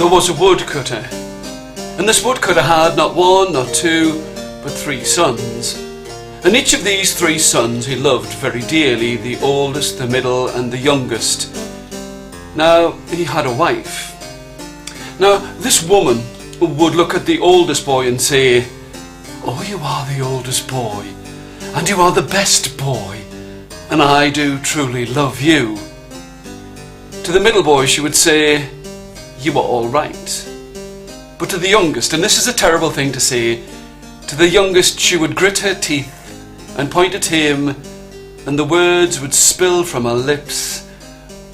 there was a woodcutter, and this woodcutter had not one, not two, but 3 sons. And each of these 3 sons he loved very dearly, the oldest, the middle, and the youngest. Now he had a wife. Now this woman would look at the oldest boy and say, "Oh, you are the oldest boy, and you are the best boy, and I do truly love you." To the middle boy she would say, "You are all right." But to the youngest, and this is a terrible thing to say, to the youngest she would grit her teeth and point at him, and the words would spill from her lips,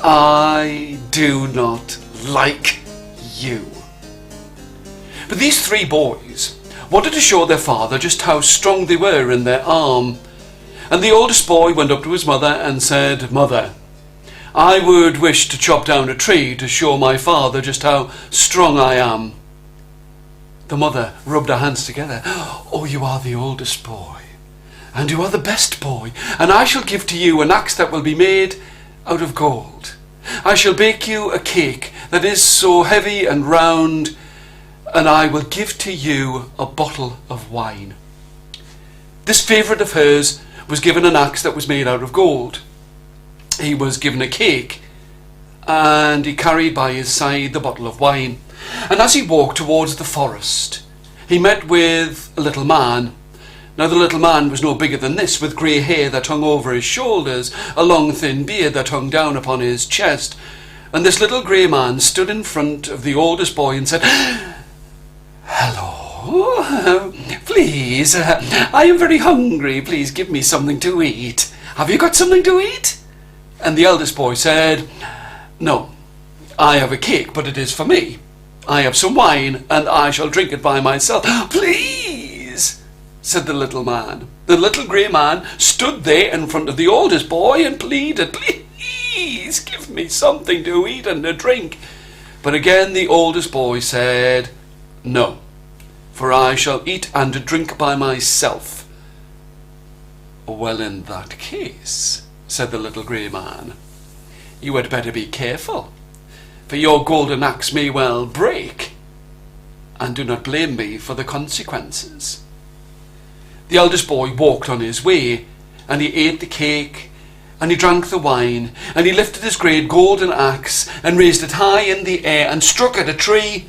"I do not like you." But these 3 boys wanted to show their father just how strong they were in their arm. And the oldest boy went up to his mother and said, "Mother, I would wish to chop down a tree to show my father just how strong I am." The mother rubbed her hands together. "Oh, you are the oldest boy, and you are the best boy, and I shall give to you an axe that will be made out of gold. I shall bake you a cake that is so heavy and round, and I will give to you a bottle of wine." This favourite of hers was given an axe that was made out of gold. He was given a cake, and he carried by his side the bottle of wine. And as he walked towards the forest, he met with a little man. Now the little man was no bigger than this, with grey hair that hung over his shoulders, a long thin beard that hung down upon his chest. And this little grey man stood in front of the oldest boy and said, "Hello, please, I am very hungry. Please give me something to eat. Have you got something to eat?" And the eldest boy said, "No, I have a cake, but it is for me. I have some wine, and I shall drink it by myself." "Please," said the little man. The little grey man stood there in front of the oldest boy and pleaded, "Please give me something to eat and to drink." But again the oldest boy said, "No, for I shall eat and drink by myself." "Well, in that case," said the little grey man, "you had better be careful, for your golden axe may well break, and do not blame me for the consequences." The eldest boy walked on his way, and he ate the cake, and he drank the wine, and he lifted his great golden axe and raised it high in the air and struck at a tree,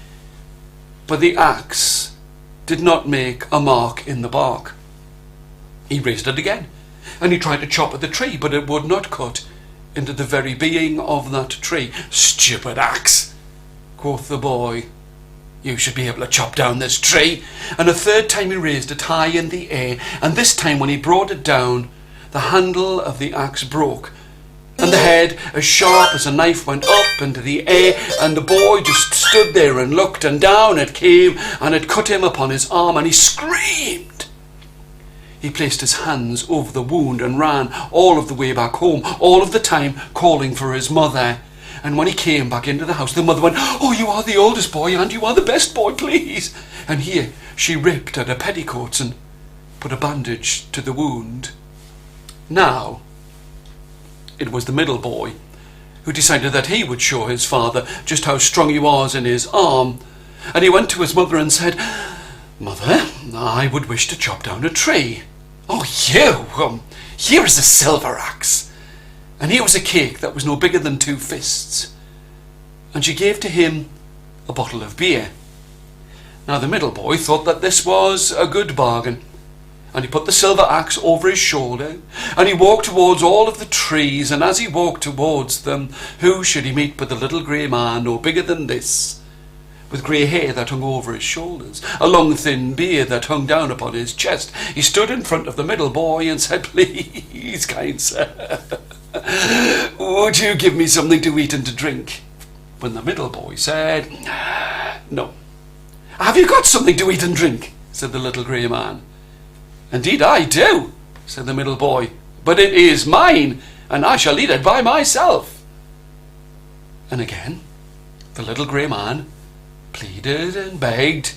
but the axe did not make a mark in the bark. He raised it again, and he tried to chop at the tree, but it would not cut into the very being of that tree. "Stupid axe," quoth the boy, "you should be able to chop down this tree." And a third time he raised it high in the air, and this time when he brought it down, the handle of the axe broke, and the head, as sharp as a knife, went up into the air, and the boy just stood there and looked, and down it came, and it cut him upon his arm, and he screamed. He placed his hands over the wound and ran all of the way back home, all of the time calling for his mother. And when he came back into the house, the mother went, "Oh, you are the oldest boy, and you are the best boy, please." And here she ripped at her petticoats and put a bandage to the wound. Now, it was the middle boy who decided that he would show his father just how strong he was in his arm. And he went to his mother and said, "Mother, I would wish to chop down a tree." "Oh, here is a silver axe. And here was a cake that was no bigger than 2 fists. And she gave to him a bottle of beer. Now the middle boy thought that this was a good bargain, and he put the silver axe over his shoulder, and he walked towards all of the trees, and as he walked towards them, who should he meet but the little grey man, no bigger than this, with grey hair that hung over his shoulders, a long thin beard that hung down upon his chest. He stood in front of the middle boy and said, "Please, kind sir, would you give me something to eat and to drink?" When the middle boy said, "No." "Have you got something to eat and drink?" said the little grey man. "Indeed I do," said the middle boy, "but it is mine, and I shall eat it by myself." And again the little grey man pleaded and begged,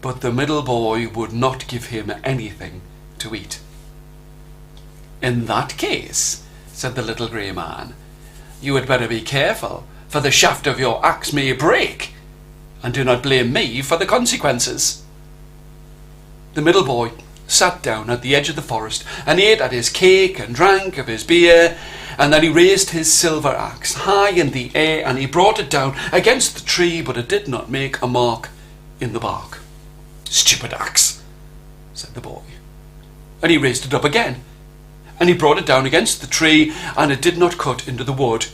but the middle boy would not give him anything to eat. "In that case," said the little grey man, "you had better be careful, for the shaft of your axe may break, and do not blame me for the consequences." The middle boy sat down at the edge of the forest and ate at his cake and drank of his beer, and then he raised his silver axe high in the air and he brought it down against the tree, but it did not make a mark in the bark. "Stupid axe," said the boy. And he raised it up again, and he brought it down against the tree, and it did not cut into the wood.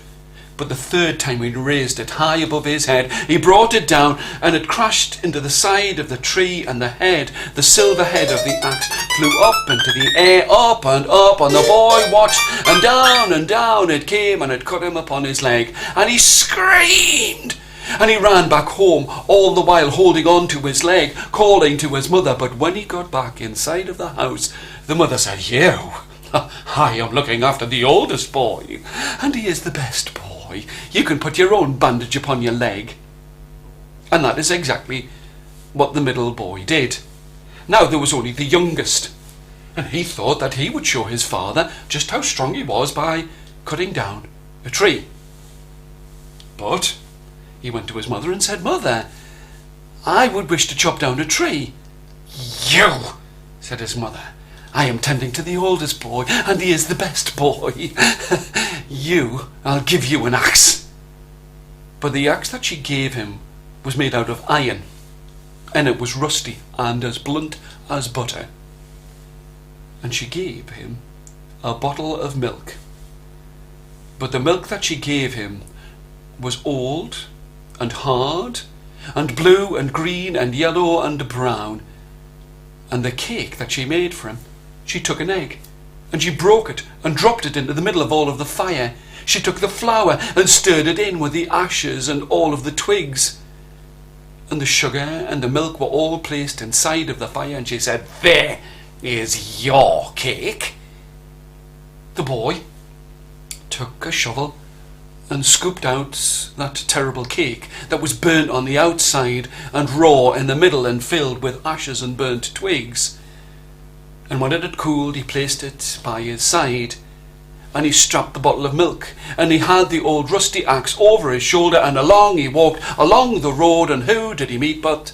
But the third time he raised it high above his head, he brought it down, and it crashed into the side of the tree, and the silver head of the axe flew up into the air, up, and the boy watched, and down it came, and it cut him upon his leg, and he screamed. And he ran back home, all the while holding on to his leg, calling to his mother. But when he got back inside of the house, the mother said, "You, I am looking after the oldest boy, and he is the best boy. You can put your own bandage upon your leg." And that is exactly what the middle boy did. Now there was only the youngest, and he thought that he would show his father just how strong he was by cutting down a tree. But he went to his mother and said, "Mother, I would wish to chop down a tree." "You," said his mother, "I am tending to the oldest boy, and he is the best boy. I'll give you an axe." But the axe that she gave him was made out of iron, and it was rusty and as blunt as butter. And she gave him a bottle of milk. But the milk that she gave him was old and hard, and blue and green and yellow and brown. And the cake that she made for him, she took an egg, and she broke it and dropped it into the middle of all of the fire. She took the flour and stirred it in with the ashes and all of the twigs. And the sugar and the milk were all placed inside of the fire, and she said, "There is your cake." The boy took a shovel and scooped out that terrible cake that was burnt on the outside and raw in the middle and filled with ashes and burnt twigs. And when it had cooled, he placed it by his side, and he strapped the bottle of milk, and he had the old rusty axe over his shoulder, and along he walked along the road. And who did he meet but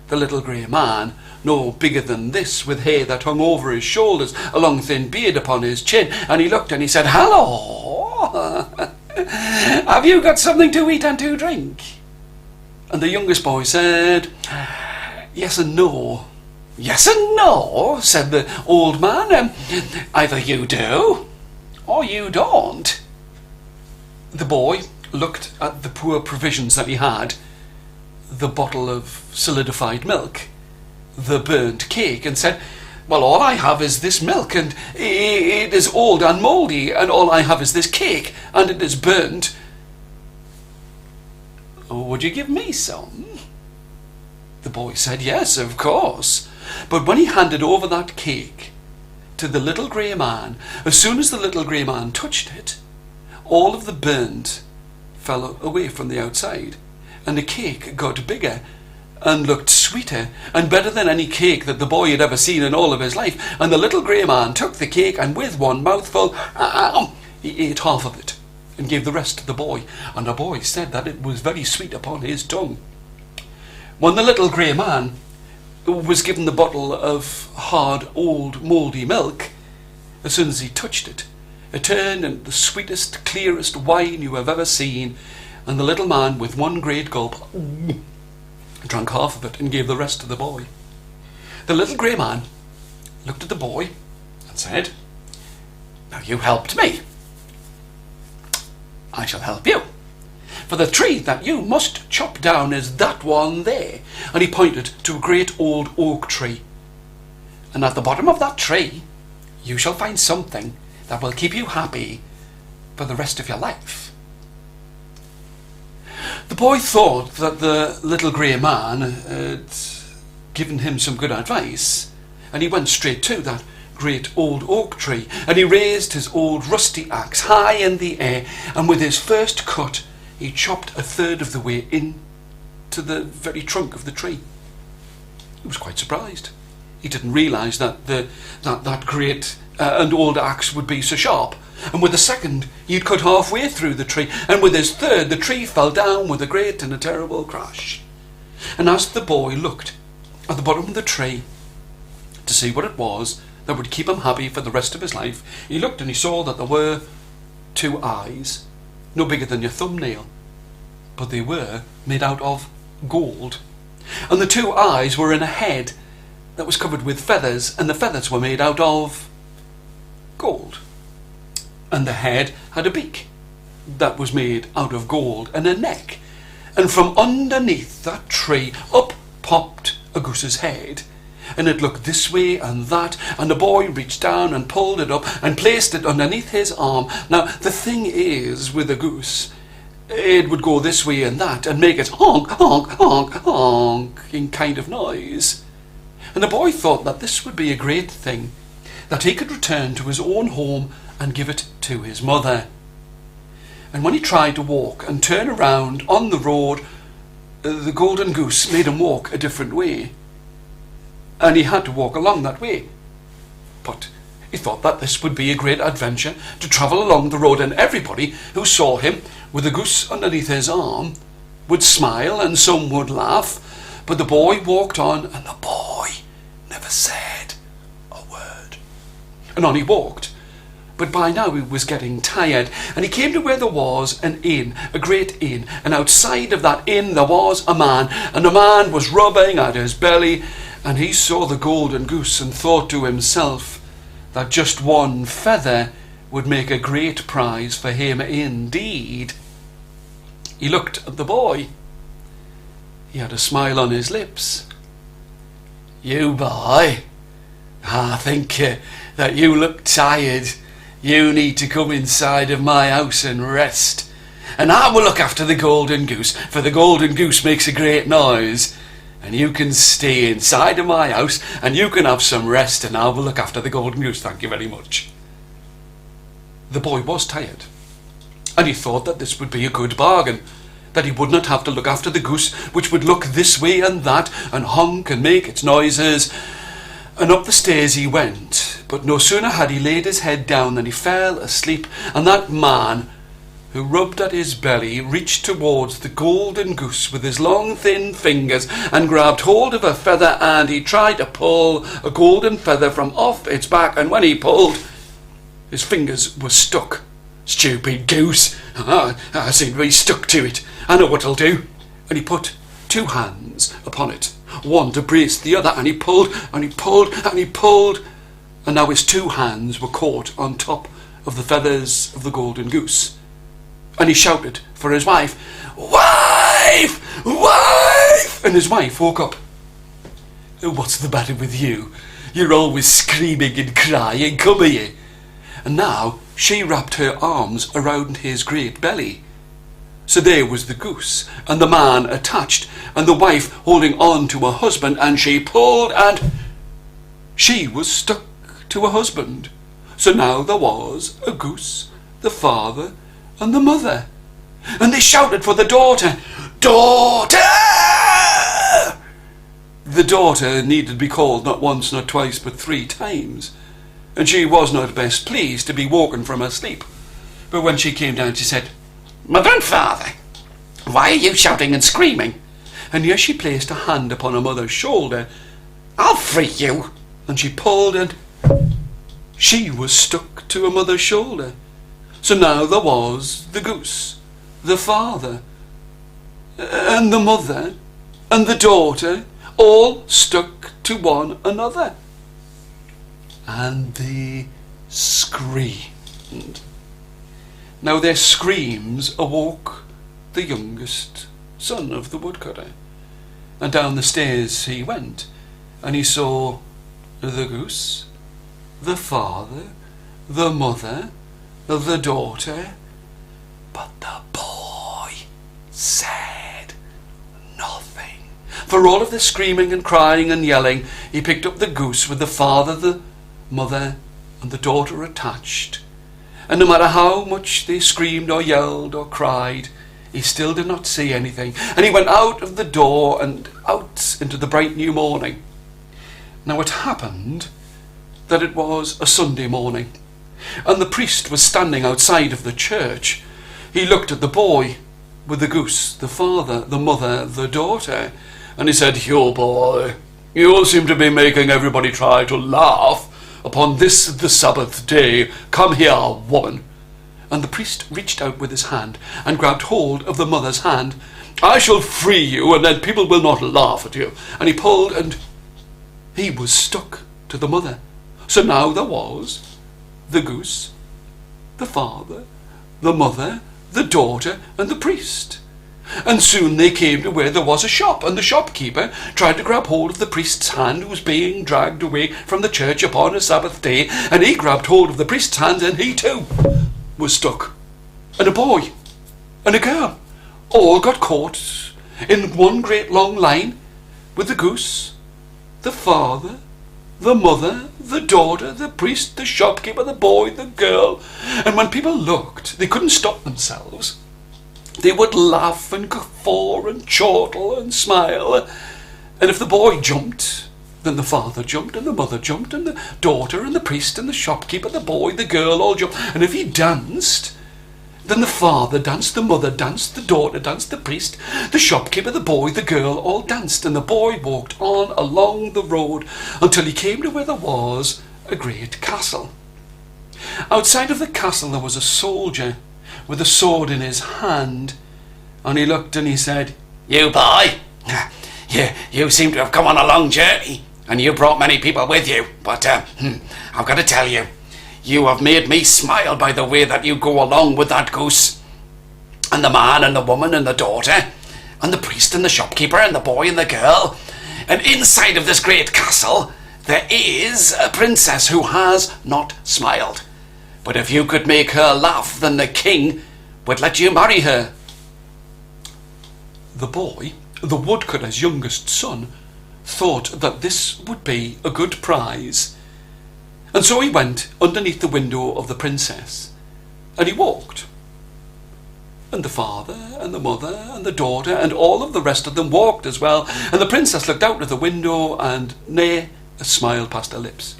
the little grey man, no bigger than this, with hair that hung over his shoulders, a long thin beard upon his chin. And he looked and he said, "Hello! Have you got something to eat and to drink?" And the youngest boy said, "Yes and no." "Yes and no," said the old man. "Either you do or you don't." The boy looked at the poor provisions that he had, the bottle of solidified milk, the burnt cake, and said, "Well, all I have is this milk, and it is old and mouldy, and all I have is this cake, and it is burnt. Would you give me some?" The boy said, "Yes, of course." But when he handed over that cake to the little grey man, as soon as the little grey man touched it, all of the burnt fell away from the outside, and the cake got bigger and looked sweeter and better than any cake that the boy had ever seen in all of his life. And the little grey man took the cake, and with one mouthful, he ate half of it and gave the rest to the boy. And the boy said that it was very sweet upon his tongue. When the little grey man was given the bottle of hard, old, mouldy milk, as soon as he touched it, it turned into the sweetest, clearest wine you have ever seen. And the little man, with one great gulp, drank half of it and gave the rest to the boy. The little grey man looked at the boy and said, "Now you helped me, I shall help you. For the tree that you must chop down is that one there." And he pointed to a great old oak tree. "And at the bottom of that tree you shall find something that will keep you happy for the rest of your life." The boy thought that the little grey man had given him some good advice, and he went straight to that great old oak tree, and he raised his old rusty axe high in the air, and with his first cut he chopped a third of the way into the very trunk of the tree. He was quite surprised. He didn't realise that that great and old axe would be so sharp. And with the second, he'd cut halfway through the tree, and with his third, the tree fell down with a great and a terrible crash. And as the boy looked at the bottom of the tree to see what it was that would keep him happy for the rest of his life, he looked and he saw that there were 2 eyes, no bigger than your thumbnail, but they were made out of gold. And the 2 eyes were in a head that was covered with feathers, and the feathers were made out of gold. And the head had a beak that was made out of gold, and a neck. And from underneath that tree up popped a goose's head, and it looked this way and that, and the boy reached down and pulled it up and placed it underneath his arm. Now the thing is, with a goose, it would go this way and that and make it honk, honk, honk, honking kind of noise. And the boy thought that this would be a great thing, that he could return to his own home and give it to his mother. And when he tried to walk and turn around on the road, the golden goose made him walk a different way, and he had to walk along that way. But he thought that this would be a great adventure to travel along the road, and everybody who saw him with a goose underneath his arm would smile and some would laugh. But the boy walked on, and the boy never said a word. And on he walked. But by now he was getting tired, and he came to where there was an inn, a great inn, and outside of that inn there was a man, and the man was rubbing at his belly, and he saw the golden goose and thought to himself that just one feather would make a great prize for him indeed. He looked at the boy. He had a smile on his lips. "You boy, I think that you look tired. You need to come inside of my house and rest, and I will look after the golden goose, for the golden goose makes a great noise. And you can stay inside of my house and you can have some rest, and I will look after the golden goose. Thank you very much." The boy was tired, and he thought that this would be a good bargain, that he would not have to look after the goose, which would look this way and that and honk and make its noises. And up the stairs he went. But no sooner had he laid his head down than he fell asleep, and that man who rubbed at his belly reached towards the golden goose with his long thin fingers and grabbed hold of a feather, and he tried to pull a golden feather from off its back, and when he pulled, his fingers were stuck. "Stupid goose, I seem to be stuck to it. I know what I'll do." And he put 2 hands upon it, one to brace the other, and he pulled and he pulled and he pulled, and now his 2 hands were caught on top of the feathers of the golden goose. And he shouted for his wife, "Wife! Wife!" And his wife woke up. "What's the matter with you? You're always screaming and crying. Come here." And now she wrapped her arms around his great belly. So there was the goose, and the man attached, and the wife holding on to her husband, and she pulled, and she was stuck to her husband. So now there was a goose, the father, and the mother. And they shouted for the daughter. "Daughter!" The daughter needed to be called not once, not twice, but 3 times. And she was not best pleased to be woken from her sleep. But when she came down, she said, "Mother and father, why are you shouting and screaming?" And here she placed a hand upon her mother's shoulder. "I'll free you." And she pulled, and she was stuck to her mother's shoulder. So now there was the goose, the father, and the mother, and the daughter, all stuck to one another. And they screamed. Now their screams awoke the youngest son of the woodcutter, and down the stairs he went, and he saw the goose, the father, the mother, the daughter, but the boy said nothing. For all of the screaming and crying and yelling, he picked up the goose with the father, the mother, and the daughter attached. And no matter how much they screamed or yelled or cried, he still did not see anything. And he went out of the door and out into the bright new morning. Now it happened that it was a Sunday morning, and the priest was standing outside of the church. He looked at the boy with the goose, the father, the mother, the daughter, and he said, "You boy, you seem to be making everybody try to laugh upon this the Sabbath day. Come here, woman." And the priest reached out with his hand and grabbed hold of the mother's hand. "I shall free you, and then people will not laugh at you." And he pulled, and he was stuck to the mother. So now there was the goose, the father, the mother, the daughter, and the priest. And soon they came to where there was a shop, and the shopkeeper tried to grab hold of the priest's hand, who was being dragged away from the church upon a Sabbath day, and he grabbed hold of the priest's hand, and he too was stuck. And a boy and a girl all got caught in one great long line with the goose, the father, the mother, the daughter, the priest, the shopkeeper, the boy, the girl. And when people looked, they couldn't stop themselves. They would laugh and guffaw and chortle and smile. And if the boy jumped, then the father jumped, and the mother jumped, and the daughter and the priest and the shopkeeper, the boy, the girl all jumped. And if he danced, then the father danced, the mother danced, the daughter danced, the priest, the shopkeeper, the boy, the girl all danced. And the boy walked on along the road until he came to where there was a great castle. Outside of the castle there was a soldier with a sword in his hand, and he looked and he said, "You boy, you seem to have come on a long journey, and you brought many people with you, but I've got to tell you, you have made me smile by the way that you go along with that goose, and the man and the woman and the daughter, and the priest and the shopkeeper and the boy and the girl. And inside of this great castle there is a princess who has not smiled. But if you could make her laugh, then the king would let you marry her." The boy, the woodcutter's youngest son, thought that this would be a good prize. And so he went underneath the window of the princess, and he walked. And the father and the mother and the daughter and all of the rest of them walked as well. And the princess looked out of the window, and nay, a smile passed her lips.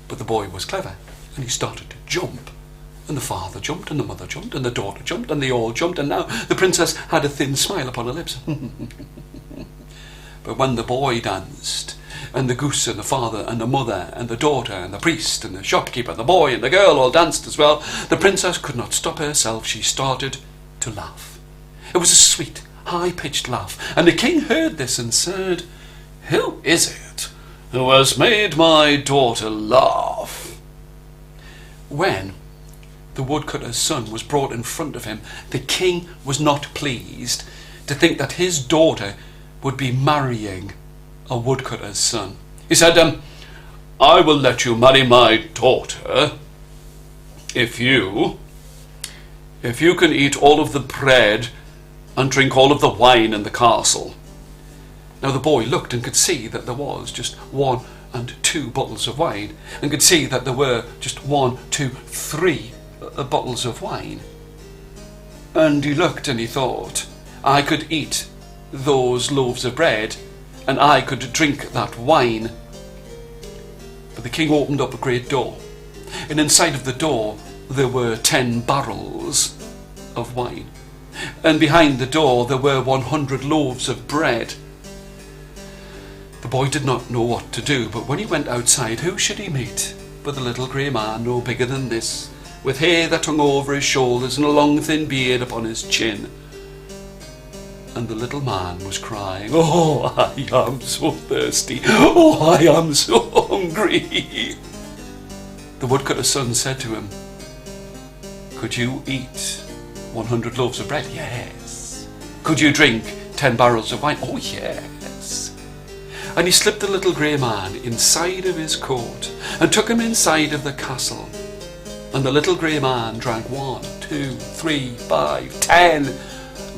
But the boy was clever, and he started to jump. And the father jumped, and the mother jumped, and the daughter jumped, and they all jumped, and now the princess had a thin smile upon her lips. But when the boy danced, and the goose and the father and the mother and the daughter and the priest and the shopkeeper and the boy and the girl all danced as well, the princess could not stop herself. She started to laugh. It was a sweet, high-pitched laugh, and the king heard this and said, "Who is it who has made my daughter laugh?" When the woodcutter's son was brought in front of him, the king was not pleased to think that his daughter would be marrying a woodcutter's son. He said, "I will let you marry my daughter if you can eat all of the bread and drink all of the wine in the castle." Now the boy looked and could see that there was just 1 and 2 bottles of wine, and could see that there were just 1, 2, 3 bottles of wine. And he looked and he thought, I could eat those loaves of bread and I could drink that wine. But the king opened up a great door, and inside of the door there were 10 barrels of wine, and behind the door there were 100 loaves of bread. The boy did not know what to do, but when he went outside, who should he meet but the little grey man, no bigger than this, with hair that hung over his shoulders and a long thin beard upon his chin. And the little man was crying, "Oh, I am so thirsty. Oh, I am so hungry." The woodcutter's son said to him, "Could you eat 100 loaves of bread?" "Yes." "Could you drink 10 barrels of wine?" "Oh, yes." And he slipped the little grey man inside of his coat and took him inside of the castle. And the little grey man drank 1, 2, 3, 5, 10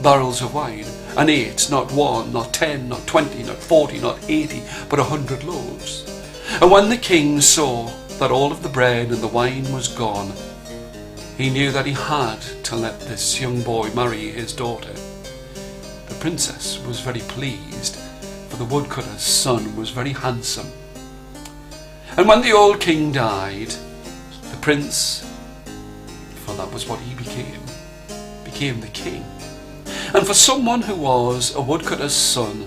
barrels of wine, and ate not 1, not 10, not 20, not 40, not 80, but 100 loaves. And when the king saw that all of the bread and the wine was gone, he knew that he had to let this young boy marry his daughter. The princess was very pleased, for the woodcutter's son was very handsome. And when the old king died, the prince, for that was what he became the king. And for someone who was a woodcutter's son,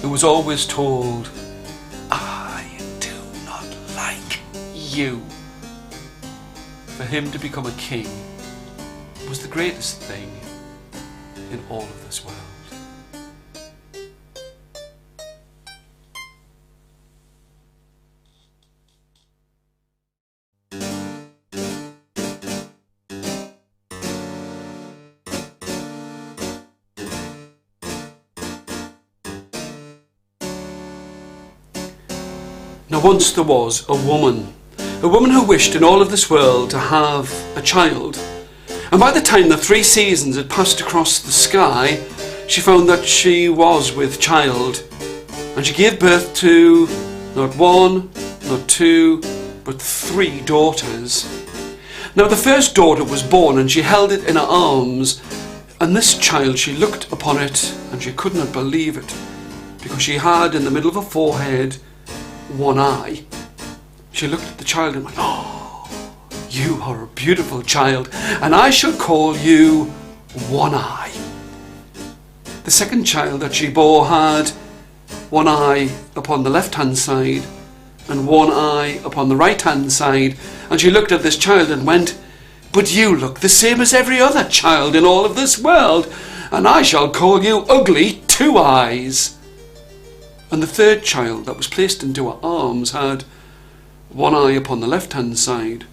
who was always told, "I do not like you." For him to become a king was the greatest thing in all of this world. Now once there was a woman who wished in all of this world to have a child. And by the time the 3 seasons had passed across the sky, she found that she was with child. And she gave birth to not 1, not 2, but 3 daughters. Now the first daughter was born, and she held it in her arms. And this child, she looked upon it, and she could not believe it, because she had in the middle of her forehead 1 eye. She looked at the child and went, "Oh, you are a beautiful child, and I shall call you One Eye." The second child that she bore had 1 eye upon the left-hand side and 1 eye upon the right-hand side. And she looked at this child and went, "But you look the same as every other child in all of this world, and I shall call you Ugly 2 Eyes." And the third child that was placed into her arms had 1 eye upon the left-hand side,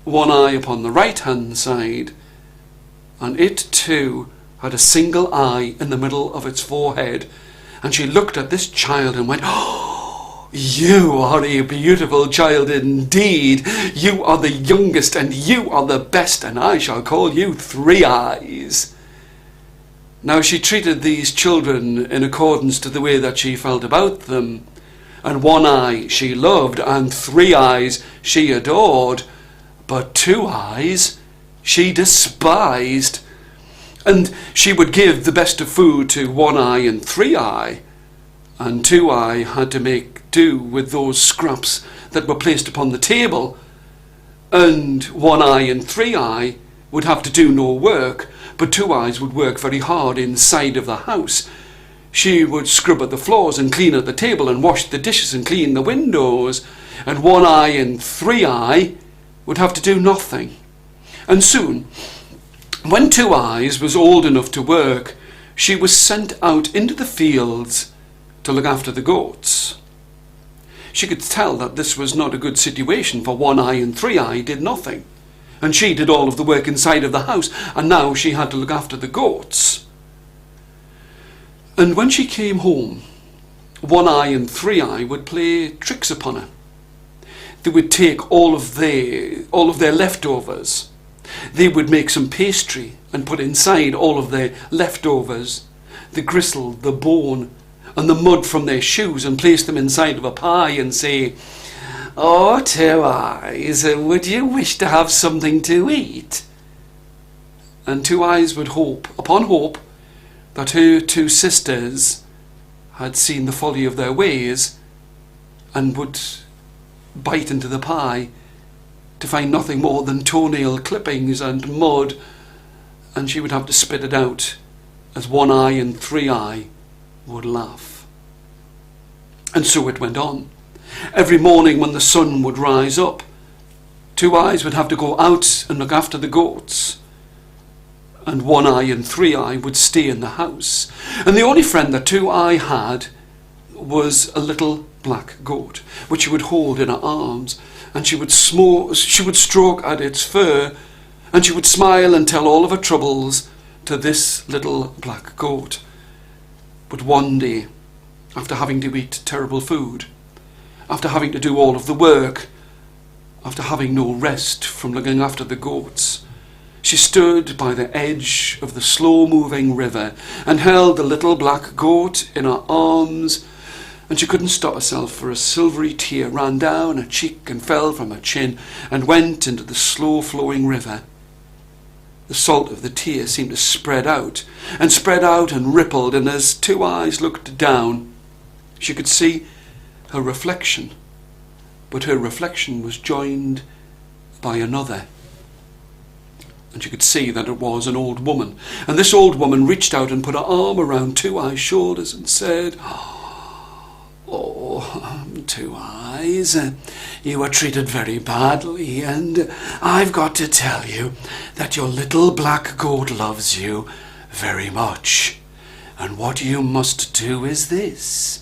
1 eye upon the right-hand side, and it too had a single eye in the middle of its forehead. And she looked at this child and went, "Oh, you are a beautiful child indeed. You are the youngest and you are the best, and I shall call you 3 Eyes." Now she treated these children in accordance to the way that she felt about them. And 1 eye she loved, and 3 eyes she adored, but 2 eyes she despised. And she would give the best of food to 1 eye and 3 eye, and 2 eye had to make do with those scraps that were placed upon the table. And 1 eye and 3 eye would have to do no work, but 2 eyes would work very hard inside of the house. She would scrub at the floors and clean at the table and wash the dishes and clean the windows. And 1 eye and 3 eye would have to do nothing. And soon, when 2 eyes was old enough to work, she was sent out into the fields to look after the goats. She could tell that this was not a good situation, for 1 eye and 3 eye did nothing. And she did all of the work inside of the house, and now she had to look after the goats. And when she came home, 1 eye and 3 eye would play tricks upon her. They would take all of their leftovers. They would make some pastry and put inside all of their leftovers, the gristle, the bone, and the mud from their shoes, and place them inside of a pie and say, "Oh, 2 eyes, would you wish to have something to eat?" And 2 eyes would hope, upon hope, that her 2 sisters had seen the folly of their ways and would bite into the pie to find nothing more than toenail clippings and mud, and she would have to spit it out as 1 eye and 3 eye would laugh. And so it went on. Every morning when the sun would rise up, 2 eyes would have to go out and look after the goats, and 1 eye and 3 eye would stay in the house. And the only friend that 2 eye had was a little black goat, which she would hold in her arms, and she would stroke at its fur, and she would smile and tell all of her troubles to this little black goat. But one day, after having to eat terrible food, after having to do all of the work, after having no rest from looking after the goats, she stood by the edge of the slow-moving river and held the little black goat in her arms, and she couldn't stop herself, for a silvery tear ran down her cheek and fell from her chin and went into the slow-flowing river. The salt of the tear seemed to spread out and rippled, and as 2 eyes looked down, she could see her reflection, but her reflection was joined by another. And she could see that it was an old woman. And this old woman reached out and put her arm around 2 eyes' shoulders and said, "Oh, "Oh, Two Eyes, you were treated very badly, and I've got to tell you that your little black goat loves you very much. And what you must do is this.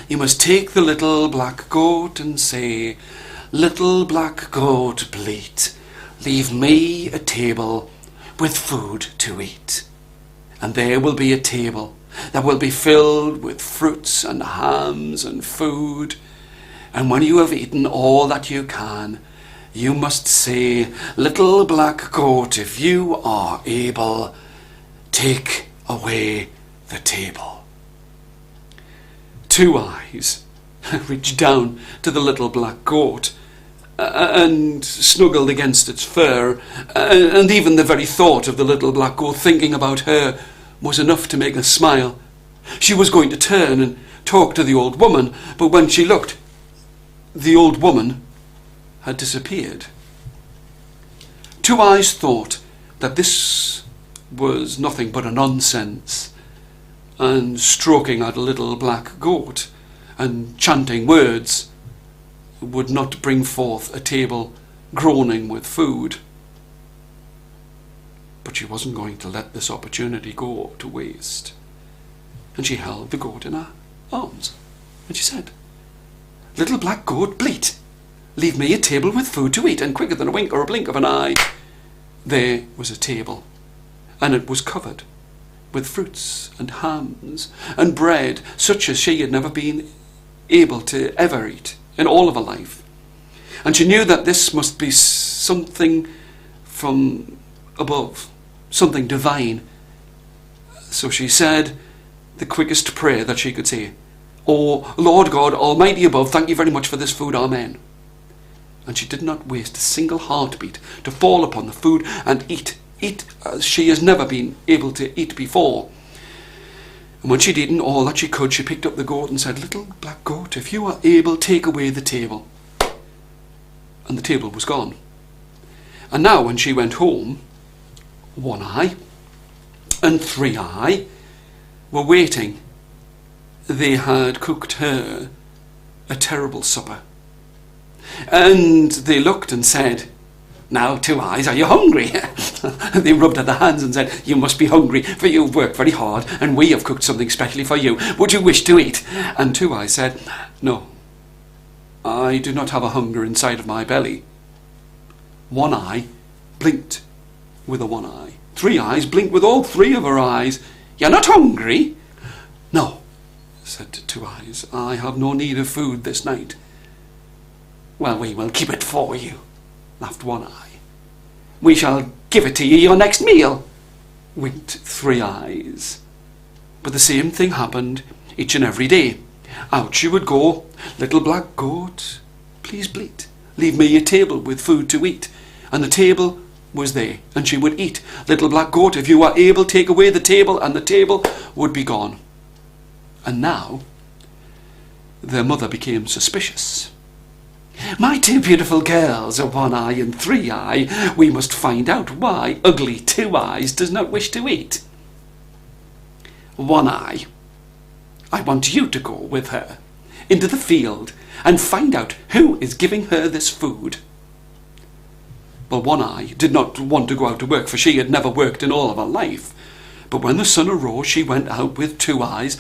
You must take the little black goat and say, 'Little black goat, bleat, leave me a table with food to eat.' And there will be a table that will be filled with fruits and hams and food. And when you have eaten all that you can, you must say, 'Little black goat, if you are able, take away the table.'" Two Eyes reached down to the little black goat and snuggled against its fur, and even the very thought of the little black goat thinking about her was enough to make her smile. She was going to turn and talk to the old woman, but when she looked, the old woman had disappeared. Two Eyes thought that this was nothing but a nonsense, and stroking at a little black goat and chanting words would not bring forth a table groaning with food. But she wasn't going to let this opportunity go to waste. And she held the goat in her arms, and she said, "Little black goat, bleat, leave me a table with food to eat." And quicker than a wink or a blink of an eye, there was a table, and it was covered with fruits and hams and bread such as she had never been able to ever eat in all of her life. And she knew that this must be something from above, something divine. So she said the quickest prayer that she could say, "Oh, Lord God, Almighty above, thank you very much for this food, amen." And she did not waste a single heartbeat to fall upon the food and eat as she has never been able to eat before. And when she'd eaten all that she could, she picked up the goat and said, "Little black goat, if you are able, take away the table." And the table was gone. And now when she went home, One Eye and Three Eye were waiting. They had cooked her a terrible supper. And they looked and said, "Now, Two Eyes, are you hungry?" They rubbed at their hands and said, "You must be hungry, for you've worked very hard, and we have cooked something specially for you. Would you wish to eat?" And Two Eyes said, "No, I do not have a hunger inside of my belly." One Eye blinked with a one eye. Three Eyes blinked with all three of her eyes. "You're not hungry?" "No," said Two Eyes, "I have no need of food this night." "Well, we will keep it for you," laughed One Eye. "We shall give it to you your next meal," winked Three Eyes. But the same thing happened each and every day. Out she would go, "Little black goat, please bleat, leave me a table with food to eat." And the table was there, and she would eat. "Little black goat, if you are able, take away the table," and the table would be gone. And now their mother became suspicious. "My two beautiful girls, One Eye and Three Eye, we must find out why ugly Two Eyes does not wish to eat. One Eye, I want you to go with her into the field and find out who is giving her this food." Well, One Eye did not want to go out to work, for she had never worked in all of her life. But when the sun arose, she went out with Two Eyes,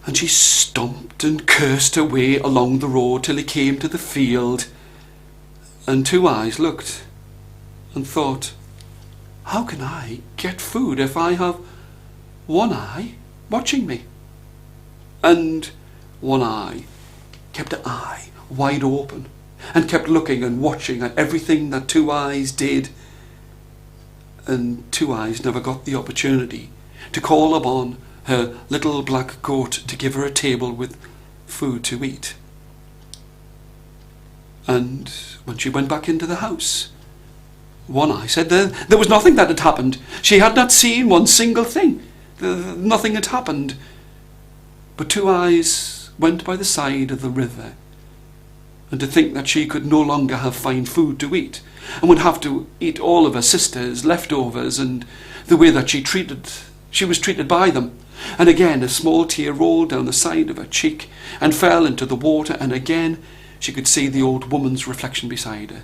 and she stomped and cursed her way along the road till he came to the field. And Two Eyes looked and thought, "How can I get food if I have One Eye watching me?" And One Eye kept her eye wide open and kept looking and watching at everything that Two Eyes did. And Two Eyes never got the opportunity to call upon her little black goat to give her a table with food to eat. And when she went back into the house, One Eye said there was nothing that had happened. She had not seen one single thing. Nothing had happened. But Two Eyes went by the side of the river, and to think that she could no longer have fine food to eat, and would have to eat all of her sisters' leftovers, and the way that she was treated by them, And again a small tear rolled down the side of her cheek and fell into the water, and again she could see the old woman's reflection beside her.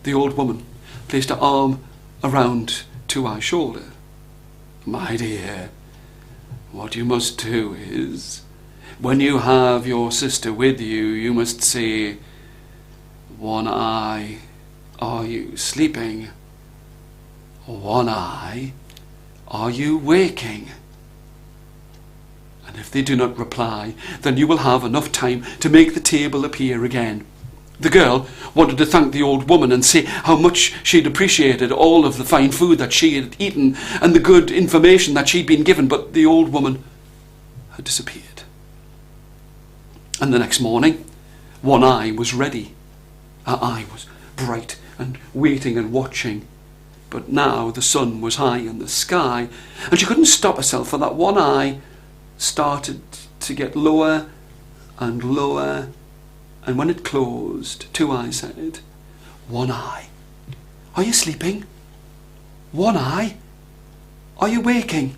The old woman placed her arm around Two Eyes' shoulder. "My dear, what you must do is, when you have your sister with you, you must say, 'One Eye, are you sleeping? One Eye, are you waking?' And if they do not reply, then you will have enough time to make the table appear again." The girl wanted to thank the old woman and say how much she'd appreciated all of the fine food that she had eaten and the good information that she'd been given, but the old woman had disappeared. And the next morning, One Eye was ready. Her eye was bright and waiting and watching. But now the sun was high in the sky, and she couldn't stop herself, for that one eye started to get lower and lower, and when it closed, Two Eyes said, "One Eye, are you sleeping? One Eye, are you waking?"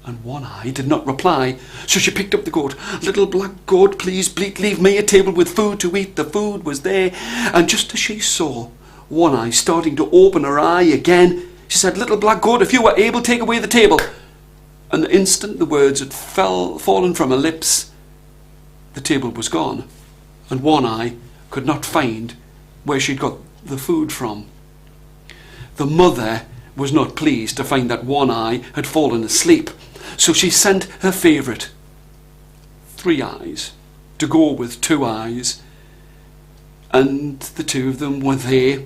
And One Eye did not reply, so she picked up the goat. "Little black goat, please bleat, leave me a table with food to eat." The food was there, and just as she saw One Eye starting to open her eye again, she said, "Little black goat, if you were able, take away the table." And the instant the words had fallen from her lips, the table was gone, and One Eye could not find where she'd got the food from. The mother was not pleased to find that One Eye had fallen asleep, so she sent her favourite, Three Eyes, to go with Two Eyes, and the two of them were there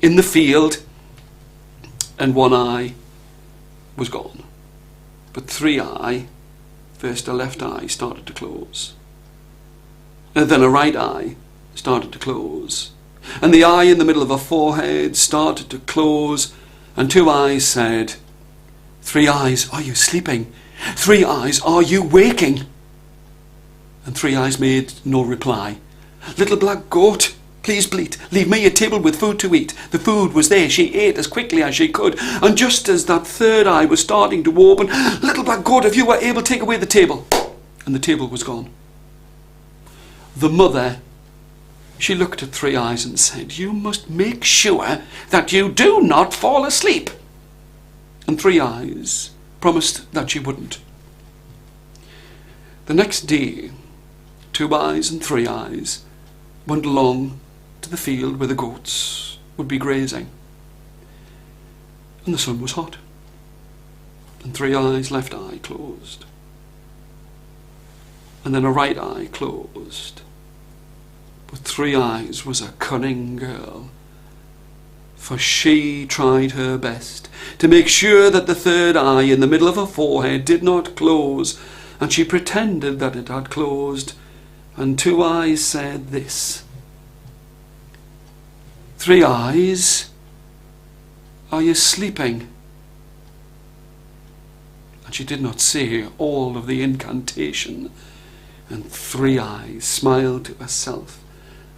in the field, and One Eye was gone. But Three Eye, first her left eye started to close, and then her right eye started to close, and the eye in the middle of her forehead started to close, and Two Eyes said, "Three Eyes, are you sleeping? Three Eyes, are you waking?" And Three Eyes made no reply. "Little black goat, please bleat, leave me a table with food to eat." The food was there. She ate as quickly as she could, and just as that third eye was starting to open, "Little black goat, if you were able, take away the table." And the table was gone. The mother, she looked at Three Eyes and said, "You must make sure that you do not fall asleep." And Three Eyes promised that she wouldn't. The next day, Two Eyes and Three Eyes went along to the field where the goats would be grazing. And the sun was hot, and Three Eyes' left eye closed, and then her right eye closed. But Three Eyes was a cunning girl, for she tried her best to make sure that the third eye in the middle of her forehead did not close, and she pretended that it had closed, and Two Eyes said this, "Three Eyes, are you sleeping?" And she did not say all of the incantation, and Three Eyes smiled to herself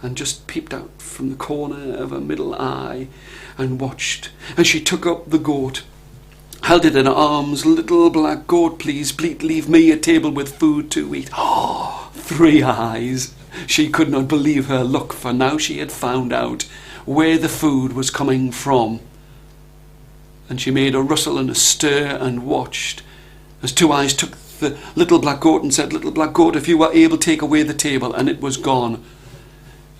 and just peeped out from the corner of her middle eye and watched as she took up the goat, held it in her arms. "Little black goat, please bleat, leave me a table with food to eat." Oh, Three Eyes, she could not believe her luck, for now she had found out where the food was coming from. And she made a rustle and a stir and watched as Two Eyes took the little black goat and said, "Little black goat, if you were able, take away the table." And it was gone.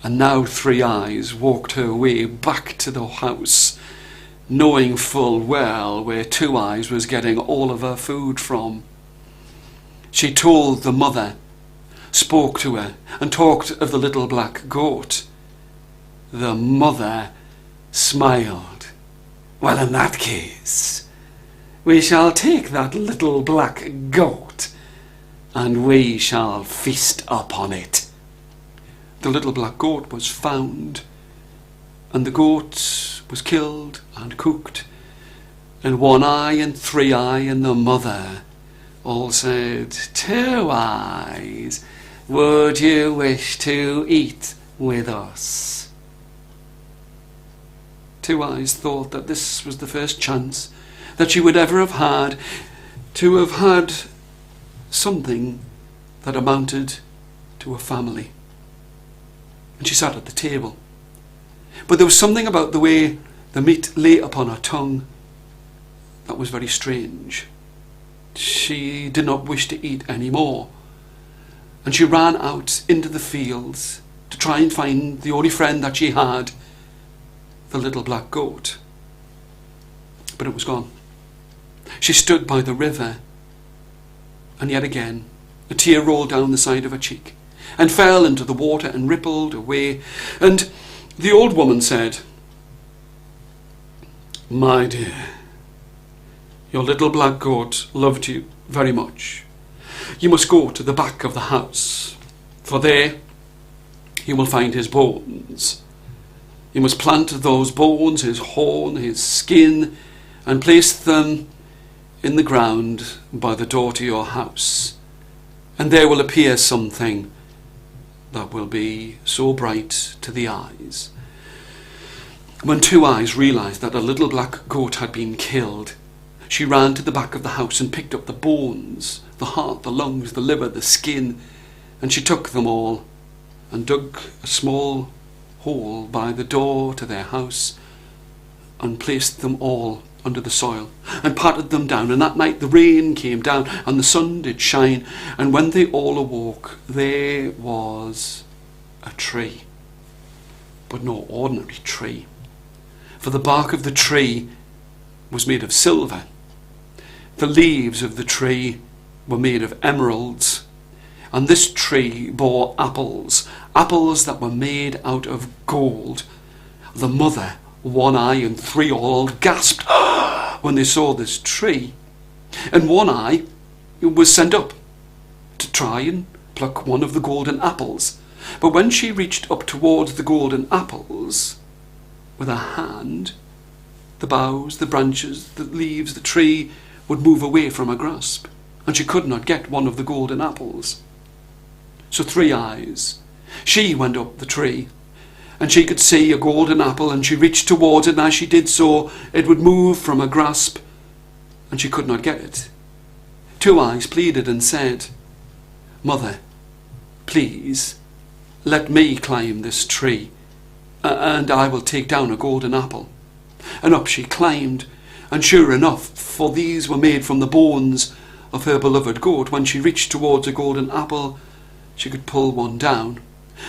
And now Three Eyes walked her way back to the house, knowing full well where Two Eyes was getting all of her food from. She told the mother, spoke to her, and talked of the little black goat. The mother smiled. "Well, in that case, we shall take that little black goat, and we shall feast upon it." The little black goat was found, and the goat was killed and cooked, and One Eye and Three Eye and the mother all said, "Two Eyes, would you wish to eat with us?" Two Eyes thought that this was the first chance that she would ever have had to have had something that amounted to a family. And she sat at the table. But there was something about the way the meat lay upon her tongue that was very strange. She did not wish to eat any more, and she ran out into the fields to try and find the only friend that she had, the little black goat. But it was gone. She stood by the river, and yet again a tear rolled down the side of her cheek and fell into the water and rippled away. And the old woman said, "My dear, your little black goat loved you very much. You must go to the back of the house, for there you will find his bones. You must plant those bones, his horn, his skin, and place them in the ground by the door to your house. And there will appear something that will be so bright to the eyes." When Two Eyes realised that a little black goat had been killed, she ran to the back of the house and picked up the bones, the heart, the lungs, the liver, the skin, and she took them all and dug a small hole by the door to their house and placed them all under the soil and patted them down. And that night the rain came down and the sun did shine, and when they all awoke, there was a tree, but no ordinary tree, for the bark of the tree was made of silver. The leaves of the tree were made of emeralds, and this tree bore apples, apples that were made out of gold. The mother, One Eye, and Three all gasped when they saw this tree, and One Eye was sent up to try and pluck one of the golden apples. But when she reached up towards the golden apples with her hand, the boughs, the branches, the leaves, the tree would move away from her grasp, and she could not get one of the golden apples. So Three Eyes, she went up the tree, and she could see a golden apple, and she reached towards it, and as she did so, it would move from her grasp, and she could not get it. Two Eyes pleaded and said, "Mother, please, let me climb this tree, and I will take down a golden apple." And up she climbed, and sure enough, for these were made from the bones of her beloved goat, when she reached towards a golden apple, she could pull one down.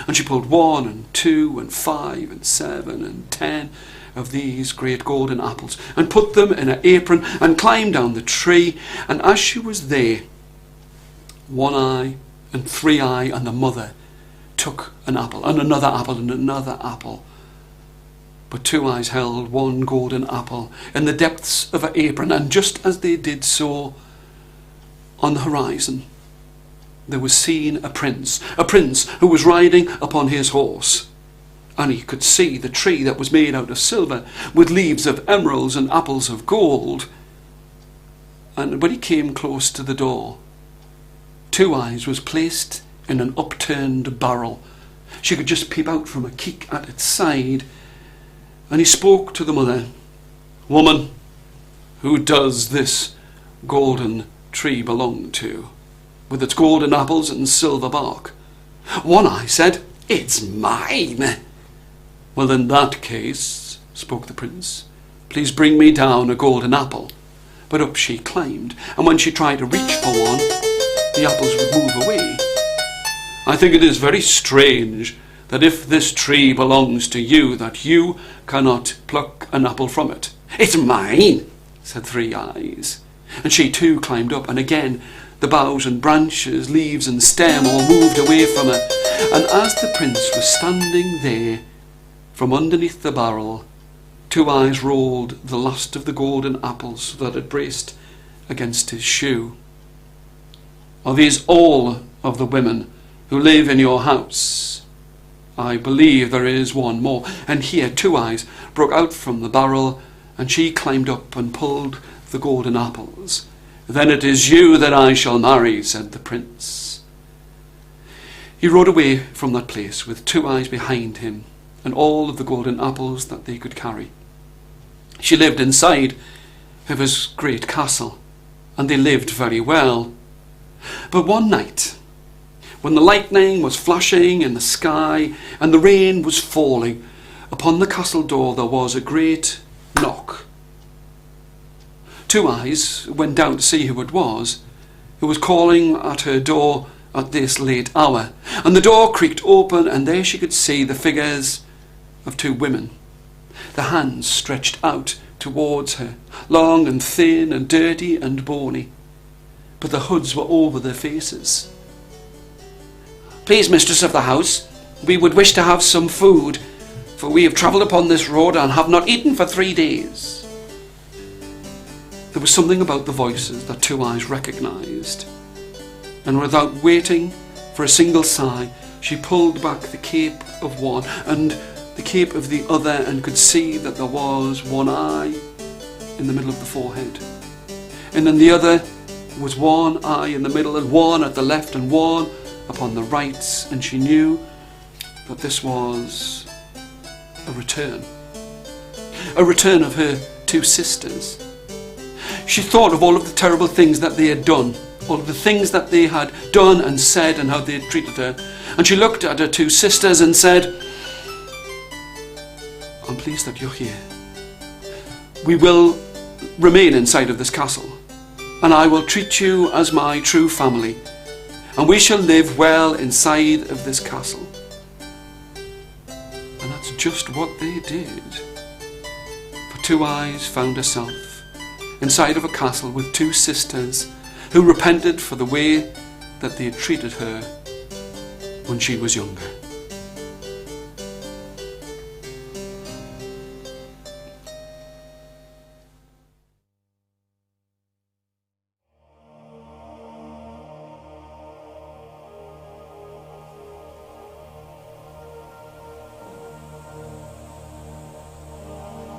And she pulled 1 and 2 and 5 and 7 and 10 of these great golden apples, and put them in her apron, and climbed down the tree. And as she was there, One Eye and Three Eye and the mother took an apple, and another apple, and another apple. But Two Eyes held one golden apple in the depths of her apron, and just as they did so, on the horizon there was seen a prince who was riding upon his horse. And he could see the tree that was made out of silver, with leaves of emeralds and apples of gold. And when he came close to the door, Two Eyes was placed in an upturned barrel. She could just peep out from a keek at its side. And he spoke to the mother, "Woman, who does this golden tree belong to, with its golden apples and silver bark?" One Eye said, "It's mine." "Well, in that case," spoke the prince, "please bring me down a golden apple." But up she climbed, and when she tried to reach for one, the apples would move away. "I think it is very strange that if this tree belongs to you, that you cannot pluck an apple from it." "It's mine," said Three Eyes. And she too climbed up, and again the boughs and branches, leaves and stem all moved away from her. And as the prince was standing there, from underneath the barrel, Two Eyes rolled the last of the golden apples so that it braced against his shoe. "Are these all of the women who live in your house?" "I believe there is one more." And here Two Eyes broke out from the barrel, and she climbed up and pulled the golden apples. "Then it is you that I shall marry," said the prince. He rode away from that place with Two Eyes behind him, and all of the golden apples that they could carry. She lived inside of his great castle, and they lived very well. But one night, when the lightning was flashing in the sky and the rain was falling, upon the castle door there was a great knock. Two Eyes went down to see who it was calling at her door at this late hour, and the door creaked open, and there she could see the figures of two women, the hands stretched out towards her, long and thin and dirty and bony, but the hoods were over their faces. "Please, mistress of the house, we would wish to have some food, for we have travelled upon this road and have not eaten for 3 days." There was something about the voices that Two Eyes recognised, and without waiting for a single sigh, she pulled back the cape of one and the cape of the other, and could see that there was one eye in the middle of the forehead, and then the other was one eye in the middle, and one at the left and one upon the right, and she knew that this was a return of her two sisters. She thought of all of the terrible things that they had done, all of the things that they had done and said, and how they had treated her, and she looked at her two sisters and said, "I'm pleased that you're here. We will remain inside of this castle, and I will treat you as my true family, and we shall live well inside of this castle." And that's just what they did. For Two Eyes found herself inside of a castle with two sisters who repented for the way that they had treated her when she was younger.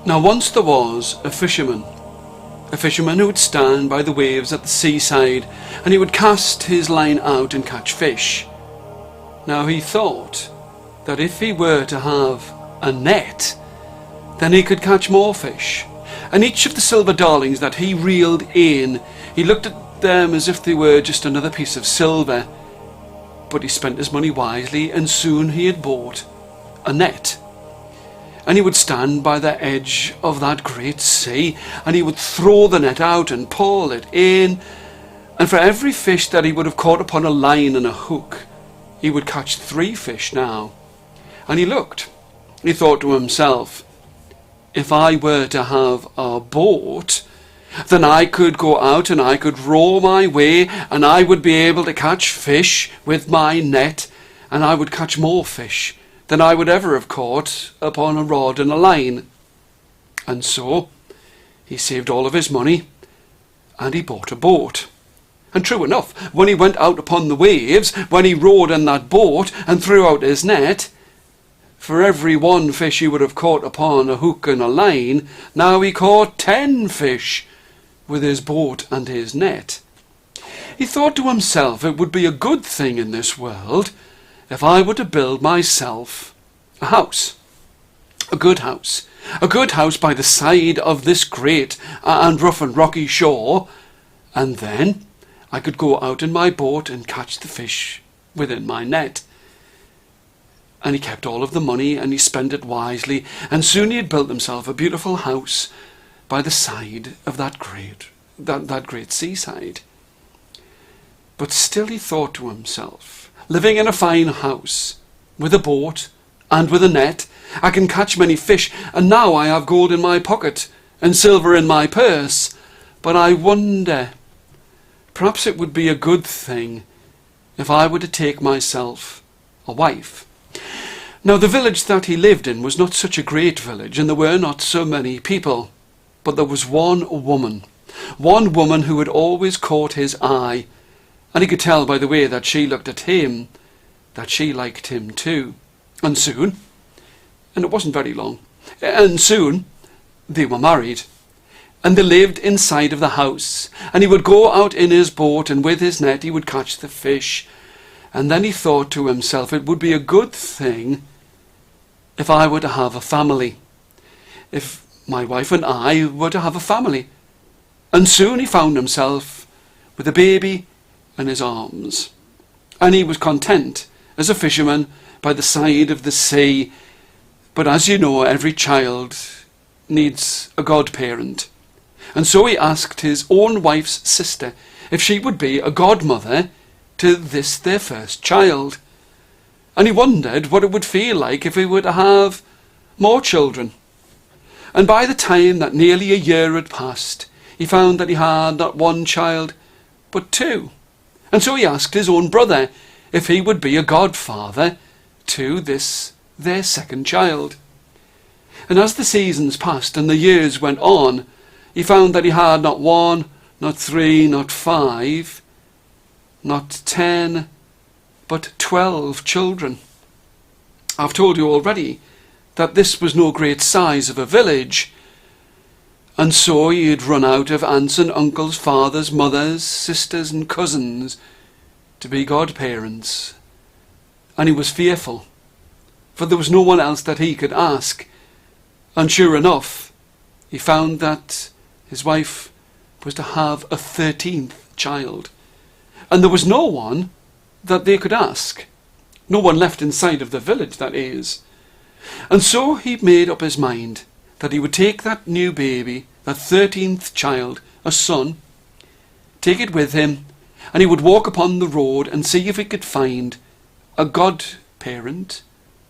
Now once there was a fisherman who would stand by the waves at the seaside, and he would cast his line out and catch fish. Now he thought that if he were to have a net, then he could catch more fish. And each of the silver darlings that he reeled in, he looked at them as if they were just another piece of silver. But he spent his money wisely, and soon he had bought a net. And he would stand by the edge of that great sea, and he would throw the net out and pull it in, and for every fish that he would have caught upon a line and a hook, he would catch 3 fish now. And he thought to himself, if I were to have a boat, then I could go out and I could row my way, and I would be able to catch fish with my net, and I would catch more fish than I would ever have caught upon a rod and a line. And so he saved all of his money, and he bought a boat. And true enough, when he went out upon the waves, when he rowed in that boat and threw out his net, for every 1 fish he would have caught upon a hook and a line, now he caught 10 fish with his boat and his net. He thought to himself it would be a good thing in this world if I were to build myself a house, a good house by the side of this great and rough and rocky shore, and then I could go out in my boat and catch the fish within my net. And he kept all of the money, and he spent it wisely, and soon he had built himself a beautiful house by the side of that great seaside. But still he thought to himself, living in a fine house, with a boat and with a net, I can catch many fish, and now I have gold in my pocket and silver in my purse. But I wonder, perhaps it would be a good thing if I were to take myself a wife. Now the village that he lived in was not such a great village, and there were not so many people, but there was one woman who had always caught his eye, and he could tell by the way that she looked at him that she liked him too. And soon, and it wasn't very long, and soon they were married, and they lived inside of the house, and he would go out in his boat, and with his net he would catch the fish. And then he thought to himself, it would be a good thing if I were to have a family, if my wife and I were to have a family. And soon he found himself with a baby in his arms. And he was content as a fisherman by the side of the sea. But as you know, every child needs a godparent. And so he asked his own wife's sister if she would be a godmother to this their first child. And he wondered what it would feel like if he were to have more children. And by the time that nearly a year had passed, he found that he had not one child, but two. And so he asked his own brother if he would be a godfather to this their second child. And as the seasons passed and the years went on, he found that he had not one, not three, not five, not 10, but 12 children. I've told you already that this was no great size of a village, and so he had run out of aunts and uncles, fathers, mothers, sisters and cousins to be godparents. And he was fearful, for there was no one else that he could ask. And sure enough, he found that his wife was to have a 13th child. And there was no one that they could ask. No one left inside of the village, that is. And so he made up his mind that he would take that new baby, that 13th child, a son, take it with him, and he would walk upon the road and see if he could find a godparent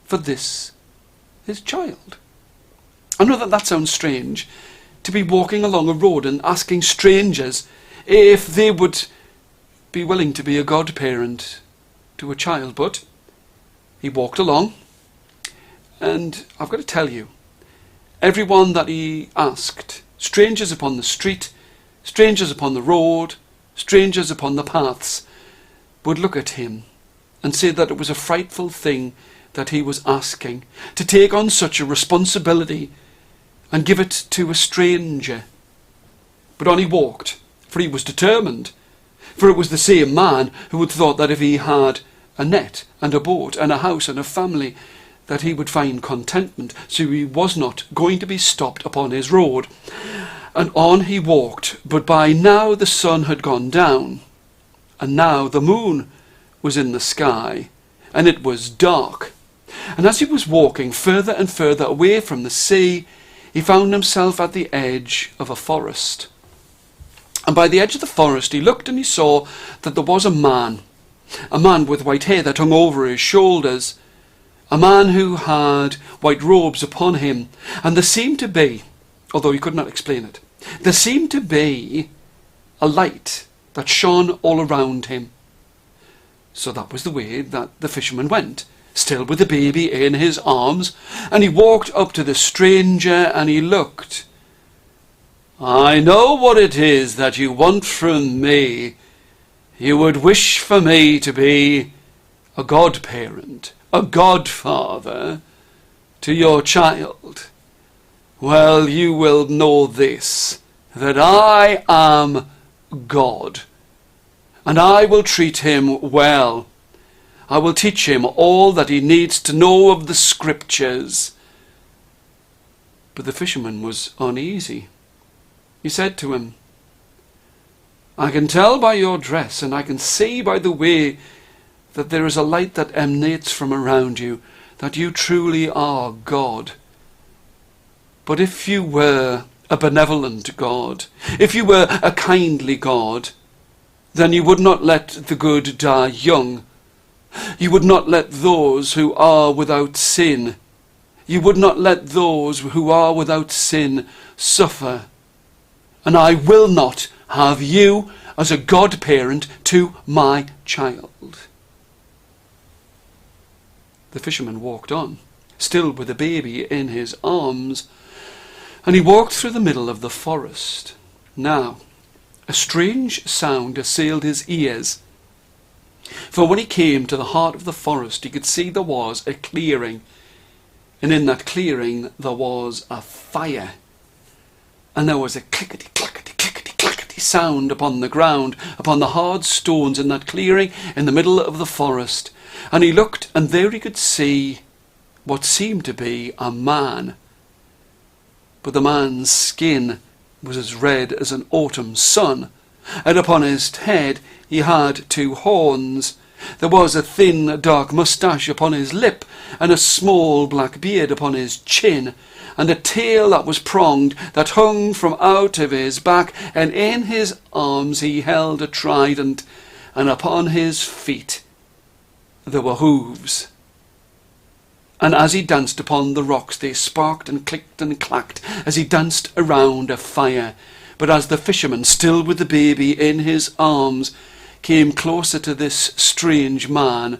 for this, his child. I know that that sounds strange, to be walking along a road and asking strangers if they would be willing to be a godparent to a child, but he walked along, and I've got to tell you, everyone that he asked, strangers upon the street, strangers upon the road, strangers upon the paths, would look at him and say that it was a frightful thing that he was asking, to take on such a responsibility and give it to a stranger. But on he walked, for he was determined, for it was the same man who had thought that if he had a net and a boat and a house and a family, that he would find contentment, so he was not going to be stopped upon his road. And on he walked, but by now the sun had gone down, and now the moon was in the sky, and it was dark. And as he was walking further and further away from the sea, he found himself at the edge of a forest. And by the edge of the forest he looked and he saw that there was a man with white hair that hung over his shoulders, a man who had white robes upon him, and there seemed to be, although he could not explain it, there seemed to be a light that shone all around him. So that was the way that the fisherman went, still with the baby in his arms, and he walked up to the stranger and he looked. "I know what it is that you want from me. You would wish for me to be a godparent, a godfather to your child. Well, you will know this, that I am God, and I will treat him well. I will teach him all that he needs to know of the scriptures." But the fisherman was uneasy. He said to him, "I can tell by your dress, and I can see by the way that there is a light that emanates from around you, that you truly are God. But if you were a benevolent God, if you were a kindly God, then you would not let the good die young. You would not let those who are without sin, you would not let those who are without sin suffer. And I will not have you as a godparent to my child." The fisherman walked on, still with the baby in his arms, and he walked through the middle of the forest. Now, a strange sound assailed his ears, for when he came to the heart of the forest, he could see there was a clearing, and in that clearing there was a fire, and there was a clickety-clackety sound upon the ground, upon the hard stones in that clearing in the middle of the forest. And he looked, and there he could see what seemed to be a man. But the man's skin was as red as an autumn sun, and upon his head he had 2 horns. There was a thin dark moustache upon his lip, and a small black beard upon his chin, and a tail that was pronged, that hung from out of his back, and in his arms he held a trident, and upon his feet there were hooves. And as he danced upon the rocks, they sparked and clicked and clacked, as he danced around a fire. But as the fisherman, still with the baby in his arms, came closer to this strange man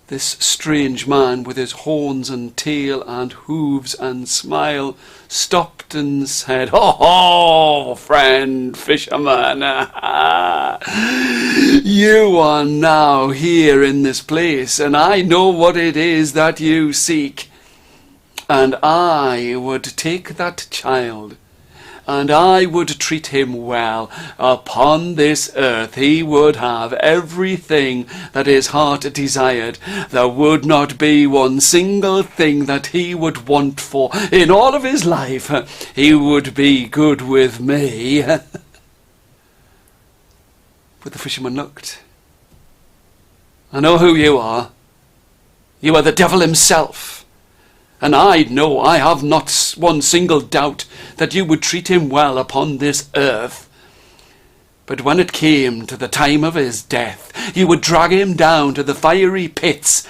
with his horns and tail and hooves and smile, stopped and said, "Ho, ho, friend fisherman, you are now here in this place, and I know what it is that you seek, and I would take that child, and I would treat him well. Upon this earth he would have everything that his heart desired. There would not be one single thing that he would want for in all of his life. He would be good with me." But the fisherman looked. "I know who you are. You are the devil himself. And I know, I have not one single doubt, that you would treat him well upon this earth. But when it came to the time of his death, you would drag him down to the fiery pits,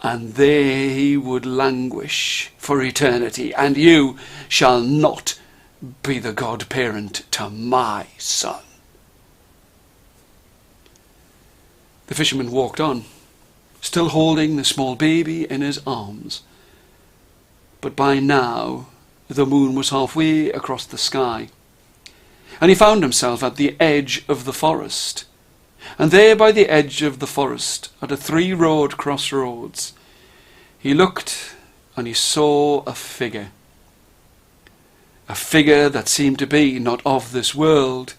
and there he would languish for eternity, and you shall not be the godparent to my son." The fisherman walked on, still holding the small baby in his arms. But by now the moon was halfway across the sky, and he found himself at the edge of the forest. And there by the edge of the forest, at a 3-road crossroads, he looked and he saw a figure that seemed to be not of this world,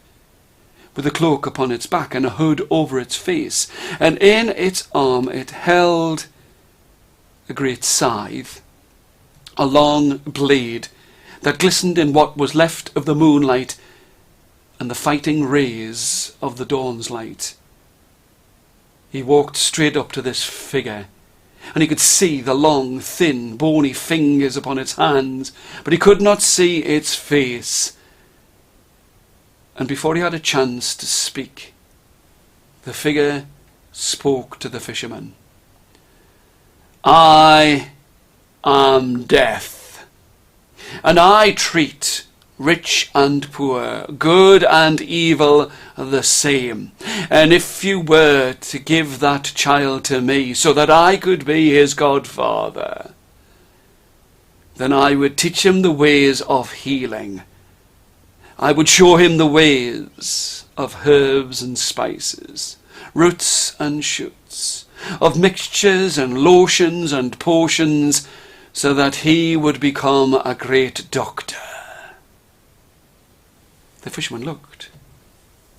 with a cloak upon its back and a hood over its face, and in its arm it held a great scythe, a long blade that glistened in what was left of the moonlight and the fighting rays of the dawn's light. He walked straight up to this figure, and he could see the long, thin, bony fingers upon its hands, but he could not see its face. And before he had a chance to speak, the figure spoke to the fisherman. "I am Death, and I treat rich and poor, good and evil the same. And if you were to give that child to me so that I could be his godfather, then I would teach him the ways of healing. I would show him the ways of herbs and spices, roots and shoots, of mixtures and lotions and potions, so that he would become a great doctor." The fisherman looked,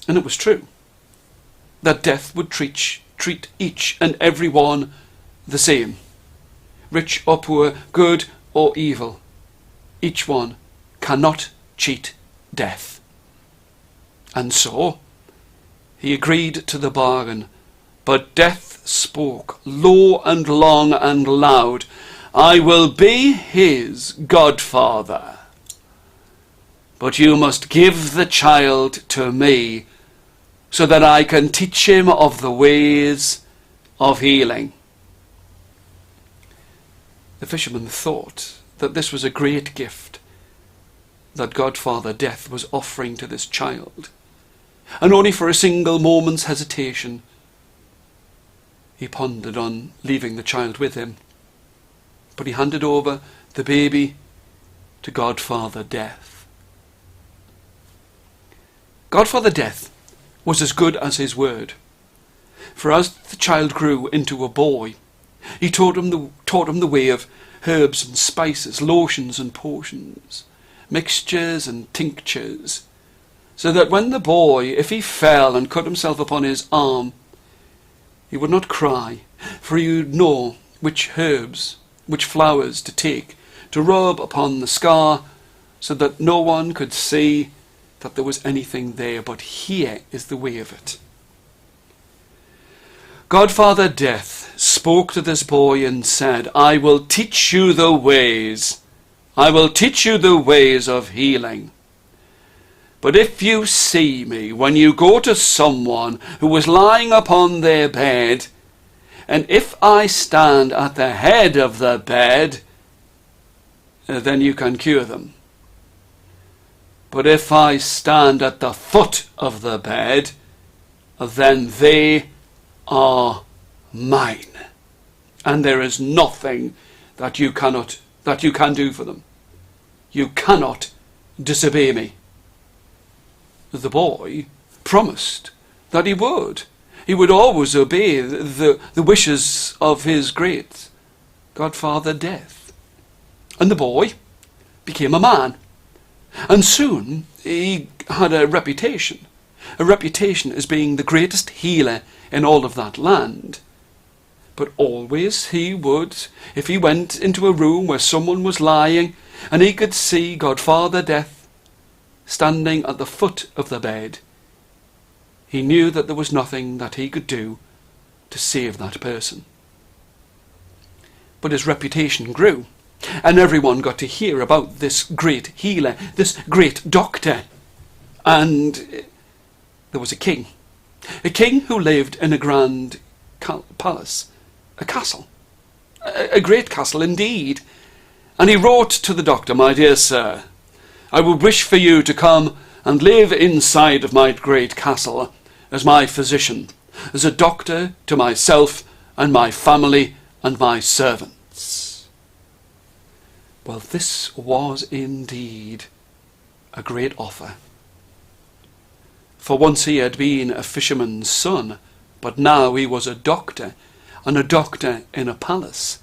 and it was true, that Death would treat each and every one the same, rich or poor, good or evil. Each one cannot cheat Death. And so he agreed to the bargain, but Death spoke low and long and loud, "I will be his godfather, but you must give the child to me so that I can teach him of the ways of healing." The fisherman thought that this was a great gift that Godfather Death was offering to this child, and only for a single moment's hesitation he pondered on leaving the child with him. But he handed over the baby to Godfather Death. Godfather Death was as good as his word, for as the child grew into a boy, he taught him the way of herbs and spices, lotions and potions, mixtures and tinctures, so that when the boy, if he fell and cut himself upon his arm, he would not cry, for he would know which herbs, which flowers to take, to rub upon the scar, so that no one could see that there was anything there. But here is the way of it. Godfather Death spoke to this boy and said, I will teach you the ways. I will teach you the ways of healing. But if you see me when you go to someone who is lying upon their bed, and if I stand at the head of the bed, then you can cure them. But if I stand at the foot of the bed, then they are mine. And there is nothing that you can do for them. You cannot disobey me. The boy promised that he would. He would always obey the wishes of his great Godfather Death. And the boy became a man. And soon he had a reputation as being the greatest healer in all of that land. But always he would, if he went into a room where someone was lying and he could see Godfather Death standing at the foot of the bed, he knew that there was nothing that he could do to save that person. But his reputation grew, and everyone got to hear about this great healer, this great doctor. And there was a king who lived in a grand palace, a castle, a great castle indeed. And he wrote to the doctor, my dear sir, I would wish for you to come and live inside of my great castle as my physician, as a doctor to myself and my family and my servants. Well, this was indeed a great offer. For once he had been a fisherman's son, but now he was a doctor, and a doctor in a palace,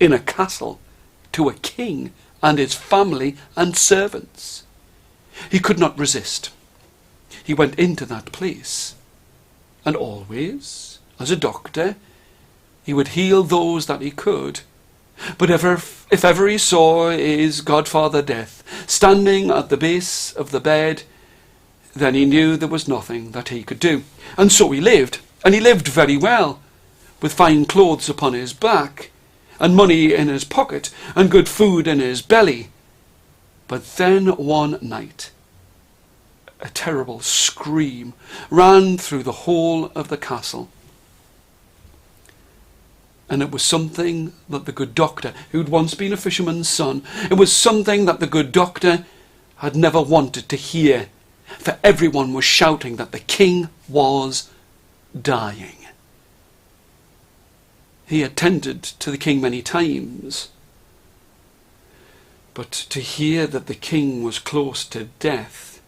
in a castle, to a king and his family and servants. He could not resist. He went into that place, and always, as a doctor, he would heal those that he could. But if ever he saw his Godfather Death standing at the base of the bed, then he knew there was nothing that he could do. And so he lived, and he lived very well, with fine clothes upon his back, and money in his pocket, and good food in his belly. But then one night, a terrible scream ran through the whole of the castle. And it was something that the good doctor, who'd once been a fisherman's son, it was something that the good doctor had never wanted to hear. For everyone was shouting that the king was dying. He attended to the king many times. But to hear that the king was close to death,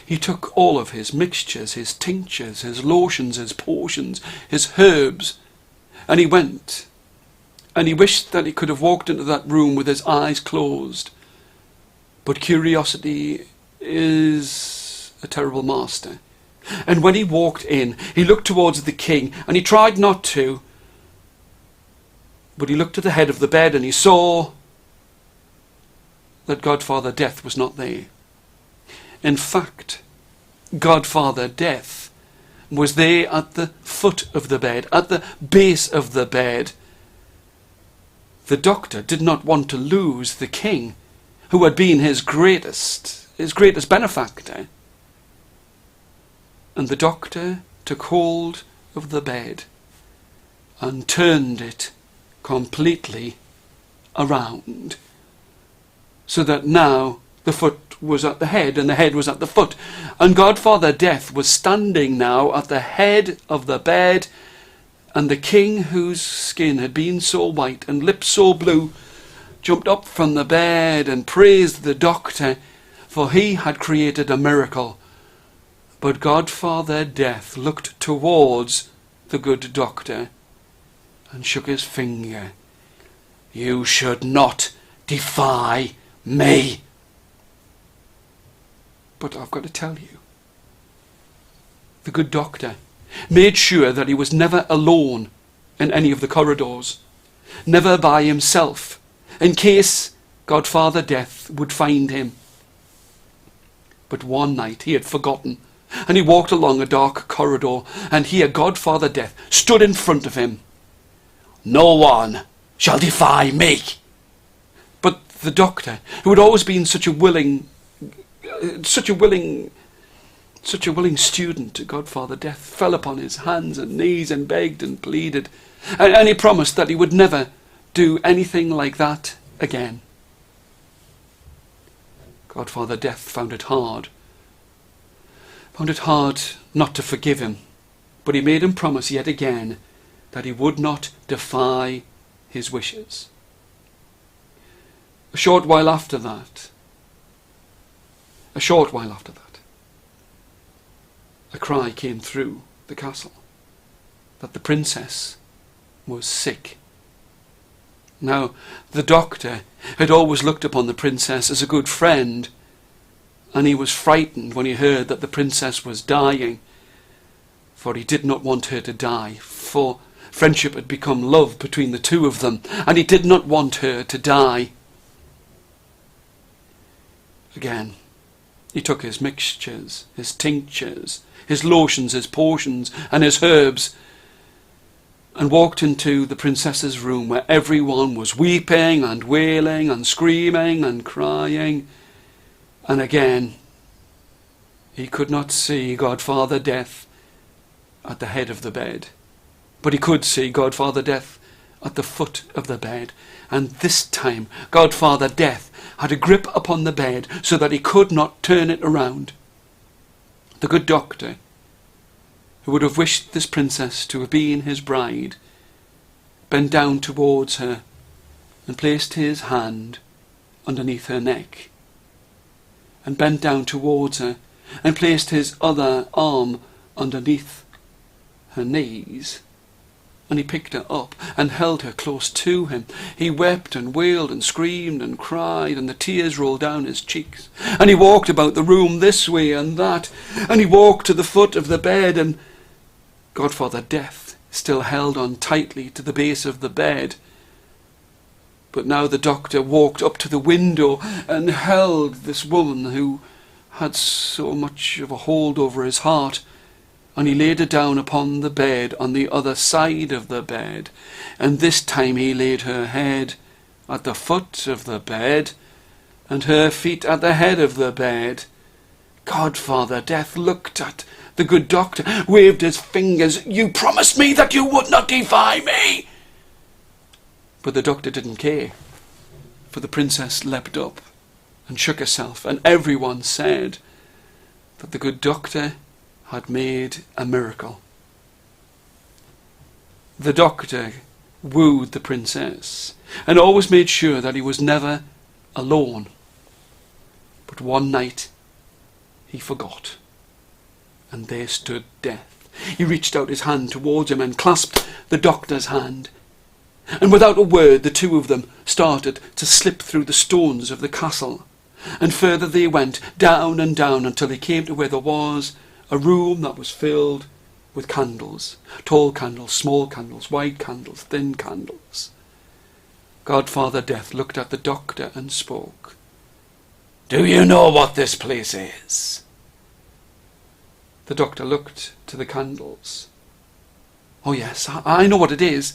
he took all of his mixtures, his tinctures, his lotions, his potions, his herbs, and he went. And he wished that he could have walked into that room with his eyes closed. But curiosity is a terrible master. And when he walked in, he looked towards the king, and he tried not to. But he looked at the head of the bed, and he saw that Godfather Death was not there. In fact, Godfather Death was there at the foot of the bed, at the base of the bed. The doctor did not want to lose the king, who had been his greatest benefactor. And the doctor took hold of the bed and turned it completely around, so that now the foot was at the head and the head was at the foot, and Godfather Death was standing now at the head of the bed, and the king, whose skin had been so white and lips so blue, jumped up from the bed and praised the doctor, for he had created a miracle. But Godfather Death looked towards the good doctor and shook his finger. You should not defy me. But I've got to tell you, the good doctor made sure that he was never alone in any of the corridors, never by himself, in case Godfather Death would find him. But one night he had forgotten, and he walked along a dark corridor, and here Godfather Death stood in front of him. "No one shall defy me." But the doctor, who had always been such a willing student to Godfather Death, fell upon his hands and knees and begged and pleaded, and he promised that he would never do anything like that again. Godfather Death found it hard not to forgive him, but he made him promise yet again that he would not defy his wishes. A short while after that, a cry came through the castle that the princess was sick. Now, the doctor had always looked upon the princess as a good friend, and he was frightened when he heard that the princess was dying, for he did not want her to die, for friendship had become love between the two of them, and he did not want her to die. Again, he took his mixtures, his tinctures, his lotions, his potions, and his herbs, and walked into the princess's room, where everyone was weeping and wailing and screaming and crying. And again, he could not see Godfather Death at the head of the bed, but he could see Godfather Death at the foot of the bed. And this time Godfather Death had a grip upon the bed so that he could not turn it around. The good doctor, who would have wished this princess to have been his bride, bent down towards her and placed his hand underneath her neck, and bent down towards her and placed his other arm underneath her knees. And he picked her up and held her close to him. He wept and wailed and screamed and cried, and the tears rolled down his cheeks. And he walked about the room this way and that, and he walked to the foot of the bed, and Godfather Death still held on tightly to the base of the bed. But now the doctor walked up to the window and held this woman who had so much of a hold over his heart, and he laid her down upon the bed on the other side of the bed, and this time he laid her head at the foot of the bed and her feet at the head of the bed. Godfather Death looked at the good doctor, waved his fingers. "You promised me that you would not defy me!" But the doctor didn't care, for the princess leapt up and shook herself, and everyone said that the good doctor had made a miracle. The doctor wooed the princess and always made sure that he was never alone. But one night he forgot, and there stood Death. He reached out his hand towards him and clasped the doctor's hand, and without a word the two of them started to slip through the stones of the castle, and further they went, down and down, until they came to where there was a room that was filled with candles, tall candles, small candles, wide candles, thin candles. Godfather Death looked at the doctor and spoke. "Do you know what this place is?" The doctor looked to the candles. "Oh yes, I know what it is.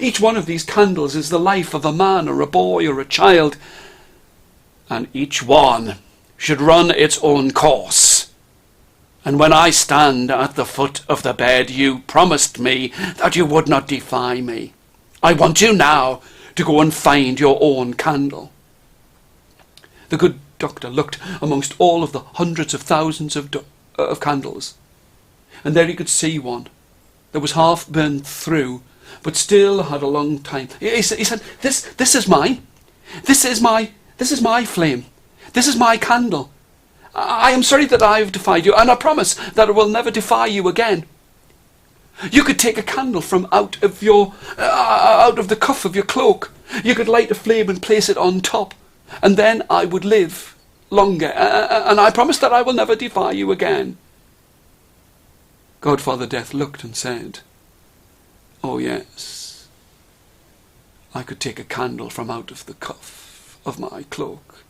Each one of these candles is the life of a man or a boy or a child, and each one should run its own course. And when I stand at the foot of the bed, you promised me that you would not defy me. I want you now to go and find your own candle." The good doctor looked amongst all of the hundreds of thousands of candles, and there he could see one that was half burned through, but still had a long time. He said, This is mine. This is my flame. This is my candle. I am sorry that I have defied you, and I promise that I will never defy you again. You could take a candle from out of the cuff of your cloak. You could light a flame and place it on top, and then I would live longer, and I promise that I will never defy you again. Godfather Death looked and said, "Oh yes, I could take a candle from out of the cuff of my cloak,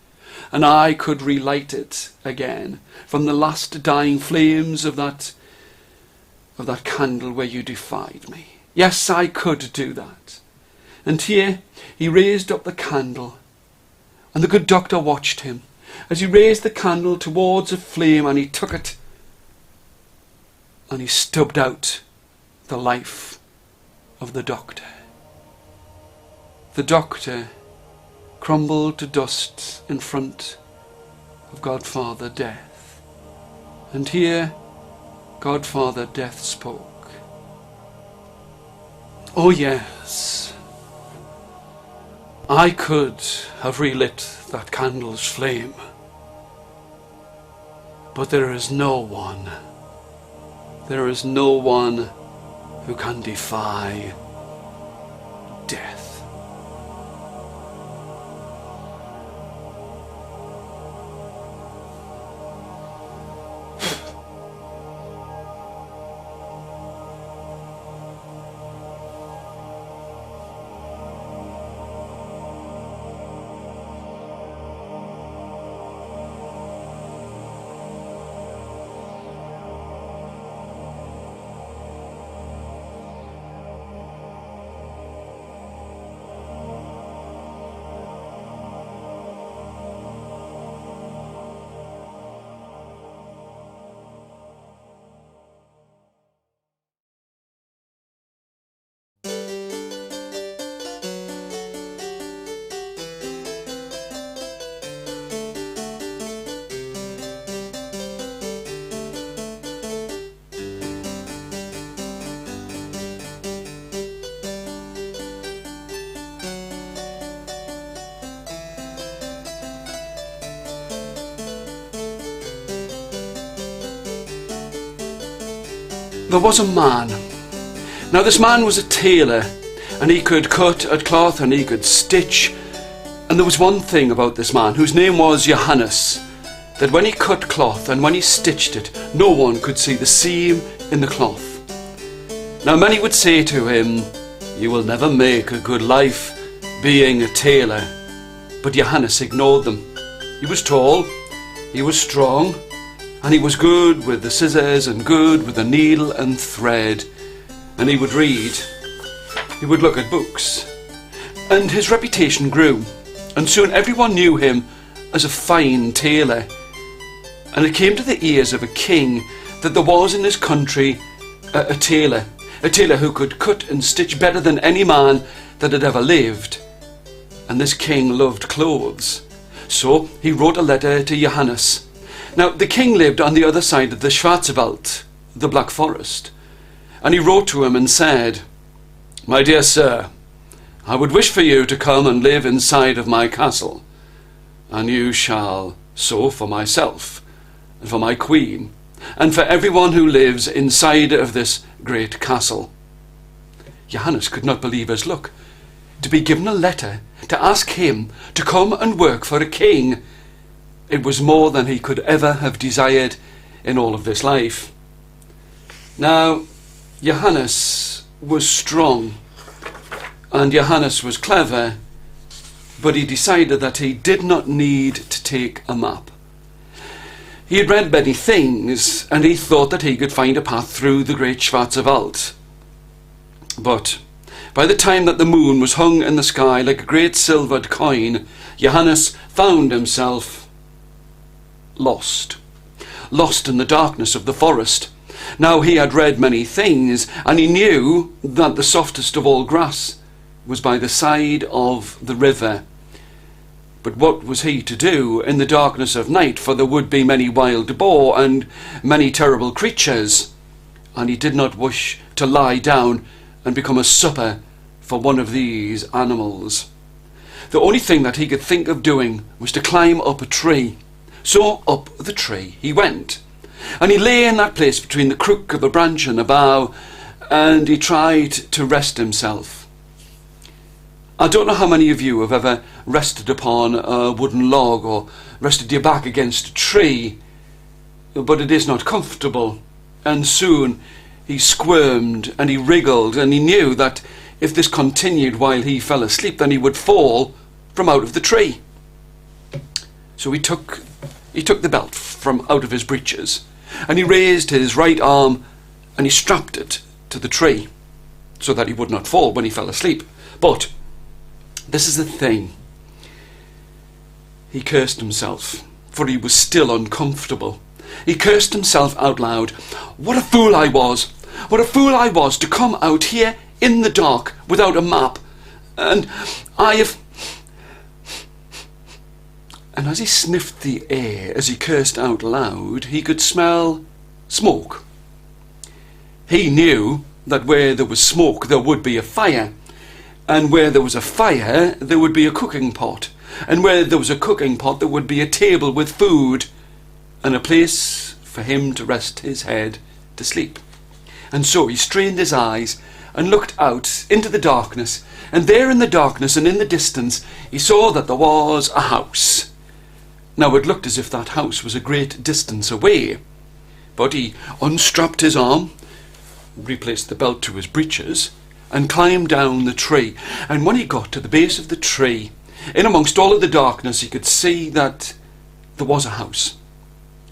and I could relight it again from the last dying flames of that candle where you defied me. Yes, I could do that. And here he raised up the candle, and the good doctor watched him as he raised the candle towards a flame, and he took it and he stubbed out the life of the doctor. The doctor crumbled to dust in front of Godfather Death. And here Godfather Death spoke. Oh yes, I could have relit that candle's flame, but there is no one who can defy death. There was a man. Now this man was a tailor, and he could cut at cloth and he could stitch. And there was one thing about this man, whose name was Johannes, that when he cut cloth and when he stitched it, no one could see the seam in the cloth. Now many would say to him, "You will never make a good life being a tailor." But Johannes ignored them. He was tall, he was strong, and he was good with the scissors and good with the needle and thread. And he would read, he would look at books. And his reputation grew, and soon everyone knew him as a fine tailor. And it came to the ears of a king that there was in his country a tailor who could cut and stitch better than any man that had ever lived. And this king loved clothes. So he wrote a letter to Johannes. Now, the king lived on the other side of the Schwarzwald, the Black Forest, and he wrote to him and said, "My dear sir, I would wish for you to come and live inside of my castle, and you shall so for myself, and for my queen, and for everyone who lives inside of this great castle." Johannes could not believe his luck. To be given a letter to ask him to come and work for a king, it was more than he could ever have desired in all of this life. Now, Johannes was strong, and Johannes was clever, but he decided that he did not need to take a map. He had read many things, and he thought that he could find a path through the great Schwarzwald. But by the time that the moon was hung in the sky like a great silvered coin, Johannes found himself lost in the darkness of the forest. Now he had read many things, and he knew that the softest of all grass was by the side of the river. But what was he to do in the darkness of night, for there would be many wild boar and many terrible creatures, and he did not wish to lie down and become a supper for one of these animals. The only thing that he could think of doing was to climb up a tree. So up the tree he went, and he lay in that place between the crook of a branch and a bough, and he tried to rest himself. I don't know how many of you have ever rested upon a wooden log or rested your back against a tree, but it is not comfortable, and soon he squirmed and he wriggled, and he knew that if this continued while he fell asleep, then he would fall from out of the tree. So he took the belt from out of his breeches, and he raised his right arm and he strapped it to the tree so that he would not fall when he fell asleep. But this is the thing. He cursed himself, for he was still uncomfortable. He cursed himself out loud. What a fool I was! What a fool I was to come out here in the dark without a map. And as he sniffed the air as he cursed out loud, he could smell smoke. He knew that where there was smoke there would be a fire, and where there was a fire there would be a cooking pot, and where there was a cooking pot there would be a table with food and a place for him to rest his head to sleep. And so he strained his eyes and looked out into the darkness, and there in the darkness and in the distance he saw that there was a house. Now it looked as if that house was a great distance away, but he unstrapped his arm, replaced the belt to his breeches, and climbed down the tree. And when he got to the base of the tree, in amongst all of the darkness, he could see that there was a house,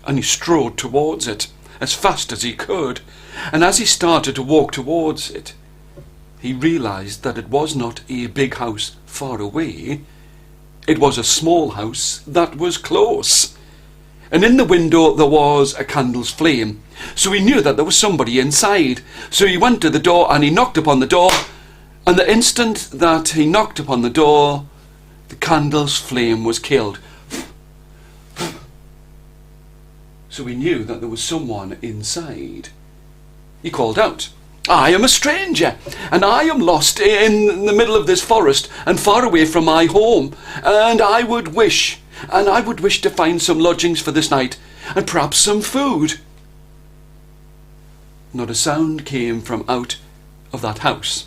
and he strode towards it as fast as he could. And as he started to walk towards it, he realized that it was not a big house far away. It was a small house that was close. And in the window there was a candle's flame. So he knew that there was somebody inside. So he went to the door and he knocked upon the door. And the instant that he knocked upon the door, the candle's flame was killed. So he knew that there was someone inside. He called out, "I am a stranger, and I am lost in the middle of this forest and far away from my home, and I would wish to find some lodgings for this night, and perhaps some food." Not a sound came from out of that house,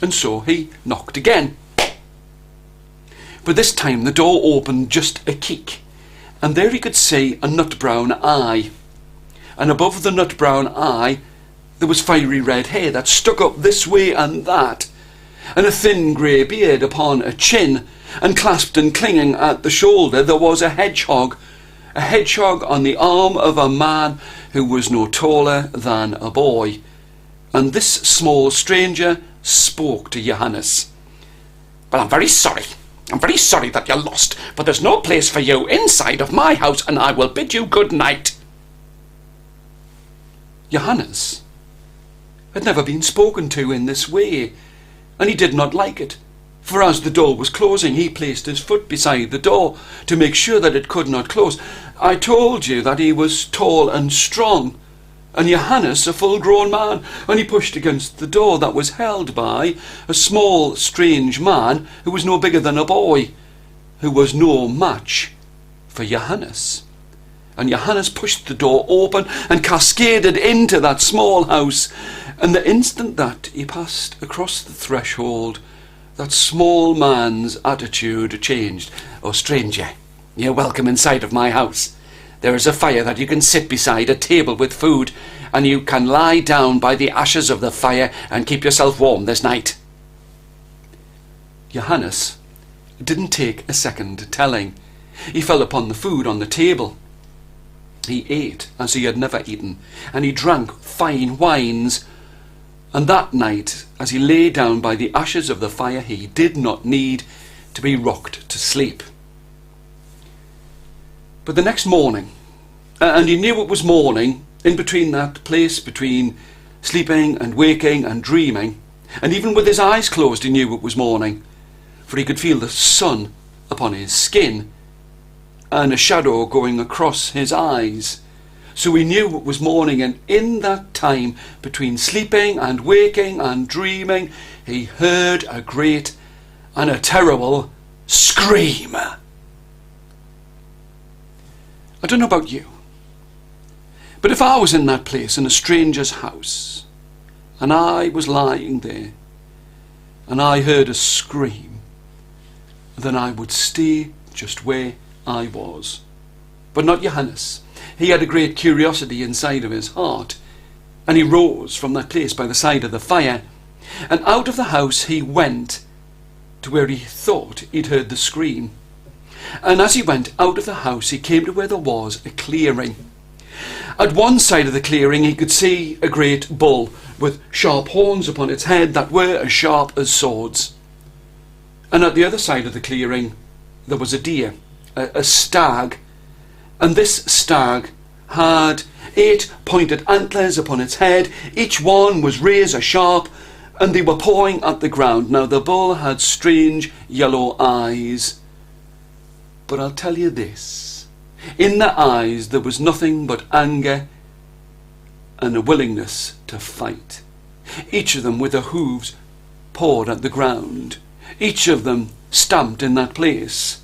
and so he knocked again. But this time the door opened just a keek, and there he could see a nut-brown eye, and above the nut-brown eye there was fiery red hair that stuck up this way and that, and a thin grey beard upon a chin, and clasped and clinging at the shoulder there was a hedgehog on the arm of a man who was no taller than a boy. And this small stranger spoke to Johannes. "Well, I'm very sorry that you're lost, but there's no place for you inside of my house, and I will bid you good night." Johannes had never been spoken to in this way, and he did not like it, for as the door was closing he placed his foot beside the door to make sure that it could not close. I told you that he was tall and strong, and Johannes a full-grown man, and he pushed against the door that was held by a small strange man who was no bigger than a boy, who was no match for Johannes. And Johannes pushed the door open and cascaded into that small house, and the instant that he passed across the threshold, that small man's attitude changed. "Oh, stranger, you're welcome inside of my house. There is a fire that you can sit beside, a table with food, and you can lie down by the ashes of the fire and keep yourself warm this night." Johannes didn't take a second telling. He fell upon the food on the table. He ate as he had never eaten, and he drank fine wines. And that night, as he lay down by the ashes of the fire, he did not need to be rocked to sleep. But the next morning, and he knew it was morning, in between that place between sleeping and waking and dreaming, and even with his eyes closed he knew it was morning, for he could feel the sun upon his skin and a shadow going across his eyes. So he knew it was morning, and in that time between sleeping and waking and dreaming, he heard a great and a terrible scream. I don't know about you, but if I was in that place in a stranger's house, and I was lying there, and I heard a scream, then I would stay just where I was. But not Johannes. He had a great curiosity inside of his heart, and he rose from that place by the side of the fire, and out of the house he went to where he thought he'd heard the scream. And as he went out of the house, he came to where there was a clearing. At one side of the clearing he could see a great bull with sharp horns upon its head that were as sharp as swords. And at the other side of the clearing there was a deer, a stag, and this stag had 8 pointed antlers upon its head. Each one was razor sharp, and they were pawing at the ground. Now the bull had strange yellow eyes, but I'll tell you this, in the eyes there was nothing but anger and a willingness to fight. Each of them with their hooves pawed at the ground, each of them stamped in that place.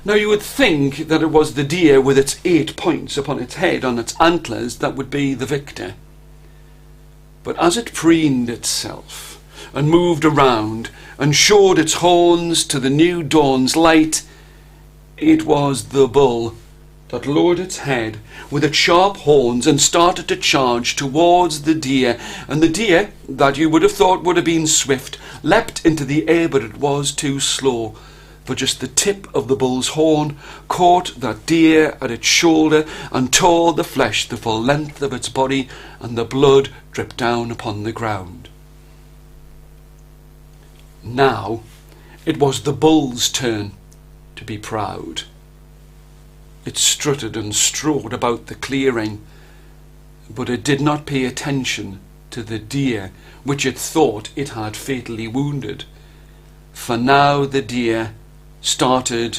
Now you would think that it was the deer with its 8 points upon its head on its antlers that would be the victor. But as it preened itself and moved around and showed its horns to the new dawn's light, it was the bull that lowered its head with its sharp horns and started to charge towards the deer. And the deer, that you would have thought would have been swift, leapt into the air, but it was too slow, for just the tip of the bull's horn caught that deer at its shoulder and tore the flesh the full length of its body, and the blood dripped down upon the ground. Now it was the bull's turn to be proud. It strutted and strode about the clearing, but it did not pay attention to the deer which it thought it had fatally wounded, for now the deer started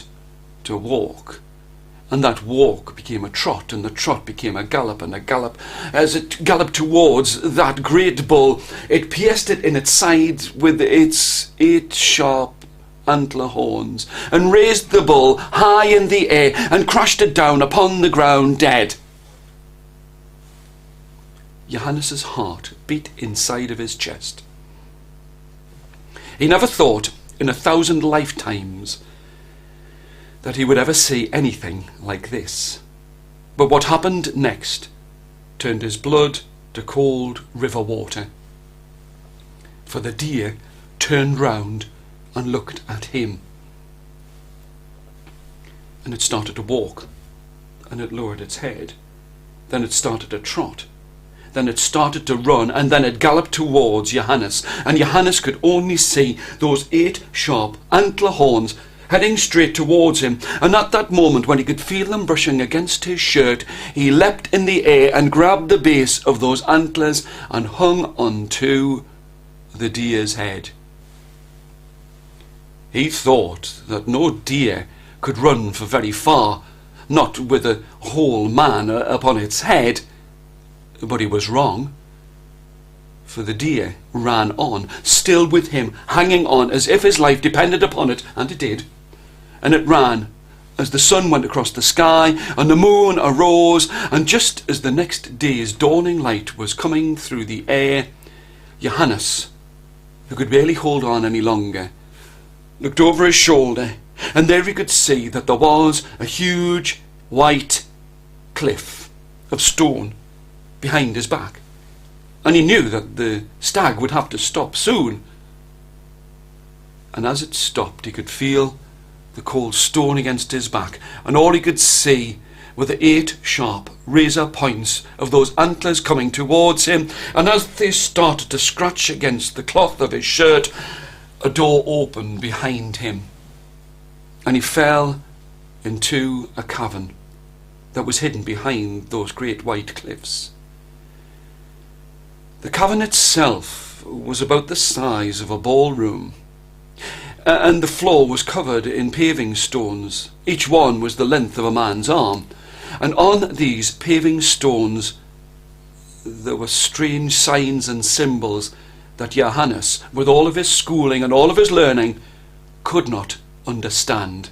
to walk, and that walk became a trot, and the trot became a gallop, and a gallop. As it galloped towards that great bull, it pierced it in its sides with its 8 sharp antler horns, and raised the bull high in the air and crashed it down upon the ground dead. Johannes's heart beat inside of his chest. He never thought in 1,000 lifetimes that he would ever see anything like this. But what happened next turned his blood to cold river water. For the deer turned round and looked at him. And it started to walk, and it lowered its head. Then it started to trot. Then it started to run, and then it galloped towards Johannes. And Johannes could only see those 8 sharp antler horns heading straight towards him. And at that moment, when he could feel them brushing against his shirt, he leapt in the air and grabbed the base of those antlers and hung onto the deer's head. He thought that no deer could run for very far, not with a whole man upon its head. But he was wrong, for the deer ran on, still with him hanging on as if his life depended upon it, and it did. And it ran as the sun went across the sky and the moon arose, and just as the next day's dawning light was coming through the air, Johannes, who could barely hold on any longer, looked over his shoulder, and there he could see that there was a huge white cliff of stone behind his back, and he knew that the stag would have to stop soon. And as it stopped, he could feel the cold stone against his back, and all he could see were the 8 sharp razor points of those antlers coming towards him. And as they started to scratch against the cloth of his shirt, a door opened behind him, and he fell into a cavern that was hidden behind those great white cliffs. The cavern itself was about the size of a ballroom, and the floor was covered in paving stones. Each one was the length of a man's arm, and on these paving stones there were strange signs and symbols that Johannes, with all of his schooling and all of his learning, could not understand.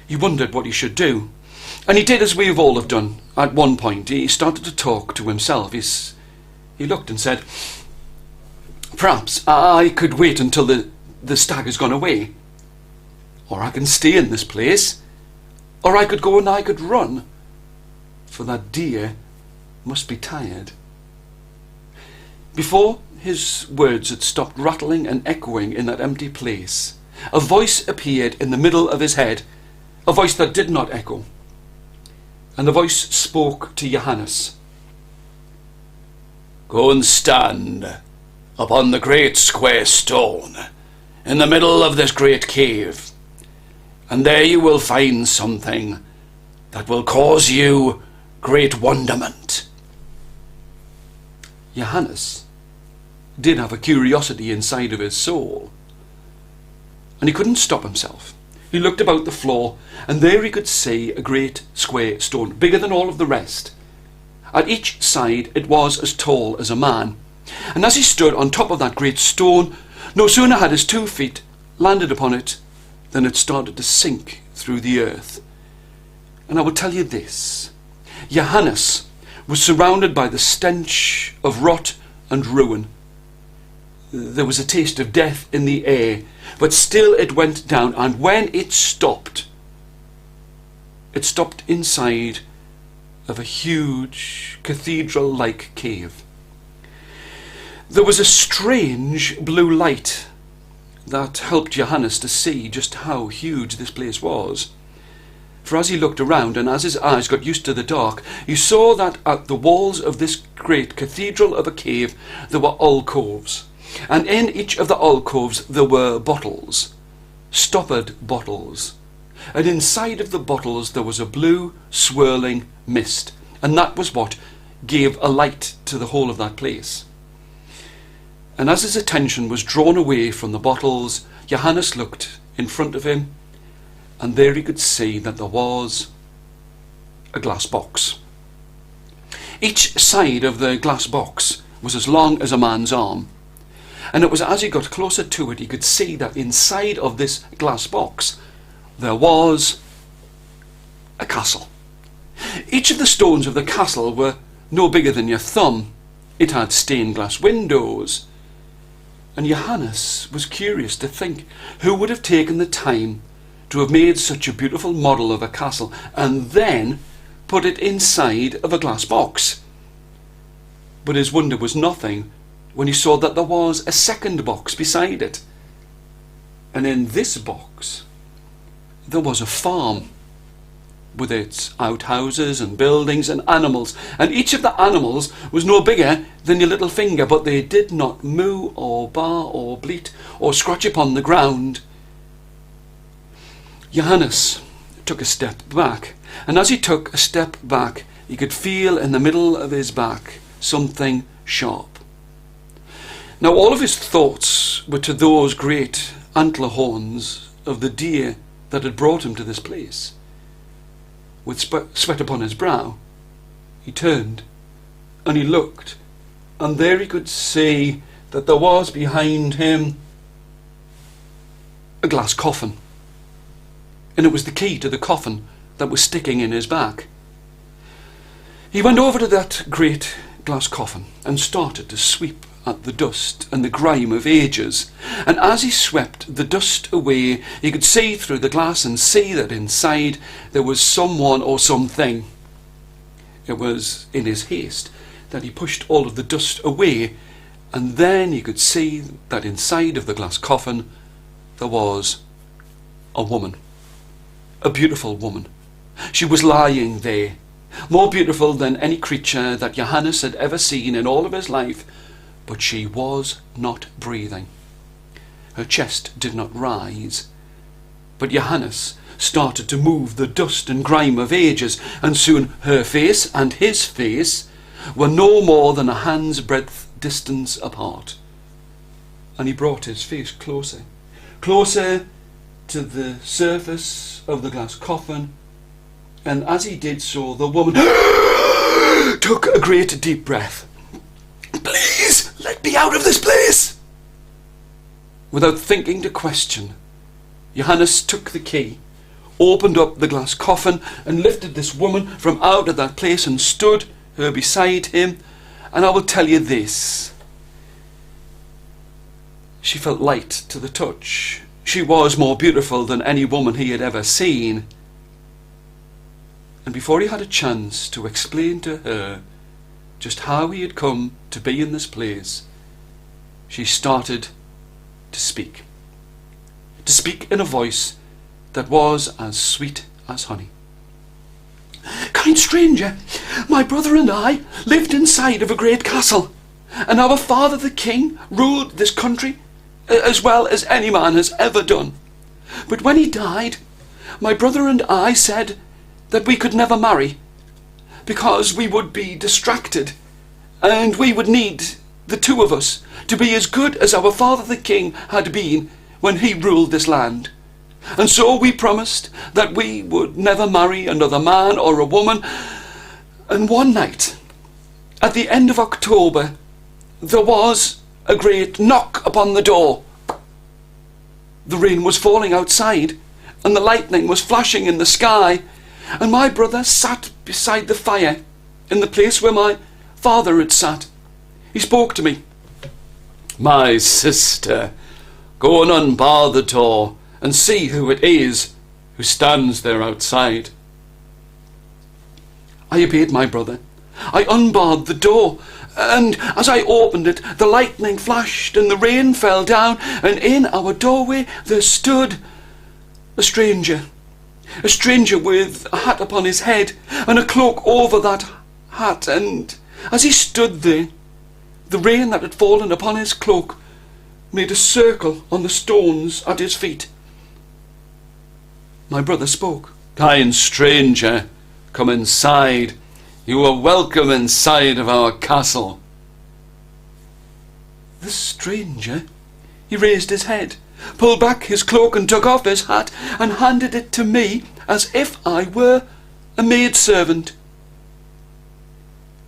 He wondered what he should do, and he did as we have all have done. At one point he started to talk to himself. He looked and said, "Perhaps I could wait until the stag has gone away, or I can stay in this place, or I could go and I could run, for that deer must be tired." Before his words had stopped rattling and echoing in that empty place, a voice appeared in the middle of his head, a voice that did not echo. And the voice spoke to Johannes. "Go and stand upon the great square stone in the middle of this great cave, and there you will find something that will cause you great wonderment." Johannes did have a curiosity inside of his soul, and he couldn't stop himself. He looked about the floor, and there he could see a great square stone, bigger than all of the rest. At each side it was as tall as a man, and as he stood on top of that great stone, no sooner had his 2 feet landed upon it than it started to sink through the earth. And I will tell you this, Johannes was surrounded by the stench of rot and ruin. There was a taste of death in the air, but still it went down, and when it stopped inside of a huge cathedral-like cave. There was a strange blue light that helped Johannes to see just how huge this place was. For as he looked around and as his eyes got used to the dark, he saw that at the walls of this great cathedral of a cave there were alcoves. And in each of the alcoves there were bottles, stoppered bottles. And inside of the bottles there was a blue swirling mist. And that was what gave a light to the whole of that place. And as his attention was drawn away from the bottles, Johannes looked in front of him, and there he could see that there was a glass box. Each side of the glass box was as long as a man's arm. And it was as he got closer to it, he could see that inside of this glass box there was a castle. Each of the stones of the castle were no bigger than your thumb. It had stained glass windows. And Johannes was curious to think who would have taken the time to have made such a beautiful model of a castle and then put it inside of a glass box. But his wonder was nothing when he saw that there was a second box beside it. And in this box there was a farm with its outhouses and buildings and animals, and each of the animals was no bigger than your little finger, but they did not moo or bar or bleat or scratch upon the ground. Johannes took a step back, and as he took a step back he could feel in the middle of his back something sharp. Now all of his thoughts were to those great antler horns of the deer that had brought him to this place. With sweat upon his brow, he turned and he looked, and there he could see that there was behind him a glass coffin, and it was the key to the coffin that was sticking in his back. He went over to that great glass coffin and started to sweep at the dust and the grime of ages, and as he swept the dust away he could see through the glass and see that inside there was someone or something. It was in his haste that he pushed all of the dust away, and then he could see that inside of the glass coffin there was a woman, a beautiful woman. She was lying there, more beautiful than any creature that Johannes had ever seen in all of his life. But she was not breathing. Her chest did not rise. But Johannes started to move the dust and grime of ages, and soon her face and his face were no more than a hand's breadth distance apart. And he brought his face closer, closer to the surface of the glass coffin, and as he did so, the woman took a great deep breath. "Please, let me out of this place!" Without thinking to question, Johannes took the key, opened up the glass coffin, and lifted this woman from out of that place and stood her beside him. And I will tell you this, she felt light to the touch. She was more beautiful than any woman he had ever seen. And before he had a chance to explain to her just how he had come to be in this place, she started to speak to speak in a voice that was as sweet as honey. "Kind stranger, my brother and I lived inside of a great castle, and our father the king ruled this country as well as any man has ever done. But when he died, my brother and I said that we could never marry, because we would be distracted, and we would need, the two of us, to be as good as our father the king had been when he ruled this land. And so we promised that we would never marry another man or a woman. And one night, at the end of October, there was a great knock upon the door. The rain was falling outside, and the lightning was flashing in the sky, and my brother sat beside the fire in the place where my father had sat. He spoke to me. 'My sister, go and unbar the door and see who it is who stands there outside.' I obeyed my brother. I unbarred the door, and as I opened it, the lightning flashed and the rain fell down, and in our doorway there stood a stranger with a hat upon his head and a cloak over that hat, and as he stood there, the rain that had fallen upon his cloak made a circle on the stones at his feet. My brother spoke. 'Kind stranger, come inside. You are welcome inside of our castle.' The stranger, he raised his head, pulled back his cloak and took off his hat and handed it to me as if I were a maidservant.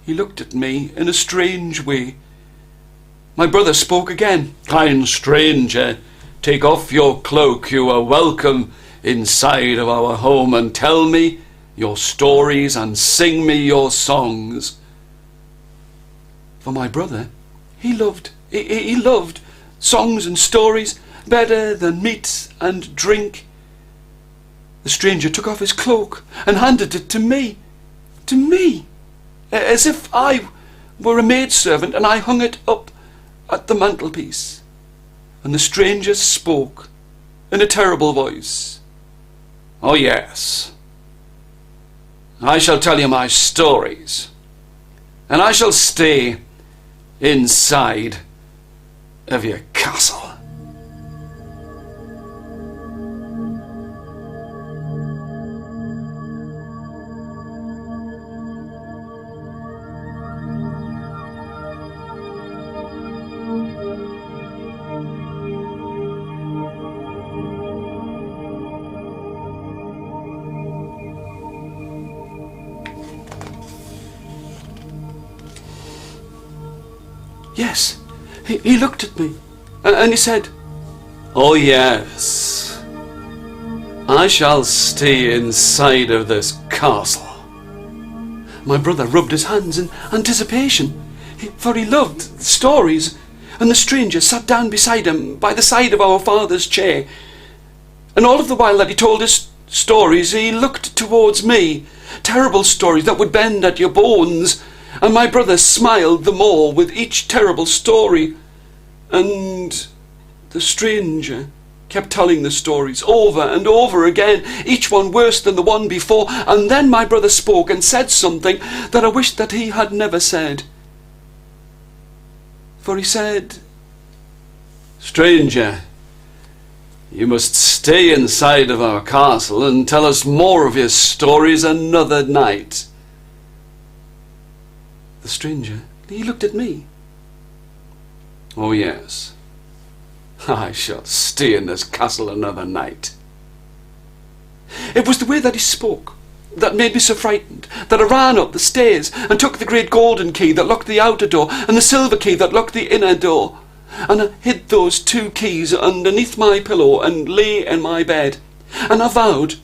He looked at me in a strange way. My brother spoke again. 'Kind stranger, take off your cloak. You are welcome inside of our home, and tell me your stories and sing me your songs.' For my brother, he loved songs and stories better than meat and drink. The stranger took off his cloak and handed it to me, as if I were a maidservant, and I hung it up at the mantelpiece. And the stranger spoke in a terrible voice. 'Oh yes, I shall tell you my stories, and I shall stay inside of your castle.' Yes, he looked at me and he said, 'Oh yes, I shall stay inside of this castle.' My brother rubbed his hands in anticipation, for he loved stories, and the stranger sat down beside him by the side of our father's chair. And all of the while that he told his stories, he looked towards me, terrible stories that would bend at your bones. And my brother smiled the more with each terrible story. And the stranger kept telling the stories over and over again, each one worse than the one before. And then my brother spoke and said something that I wished that he had never said. For he said, 'Stranger, you must stay inside of our castle and tell us more of your stories another night.' The stranger, he looked at me. 'Oh yes, I shall stay in this castle another night.' It was the way that he spoke that made me so frightened that I ran up the stairs and took the great golden key that locked the outer door and the silver key that locked the inner door, and I hid those two keys underneath my pillow and lay in my bed, and I vowed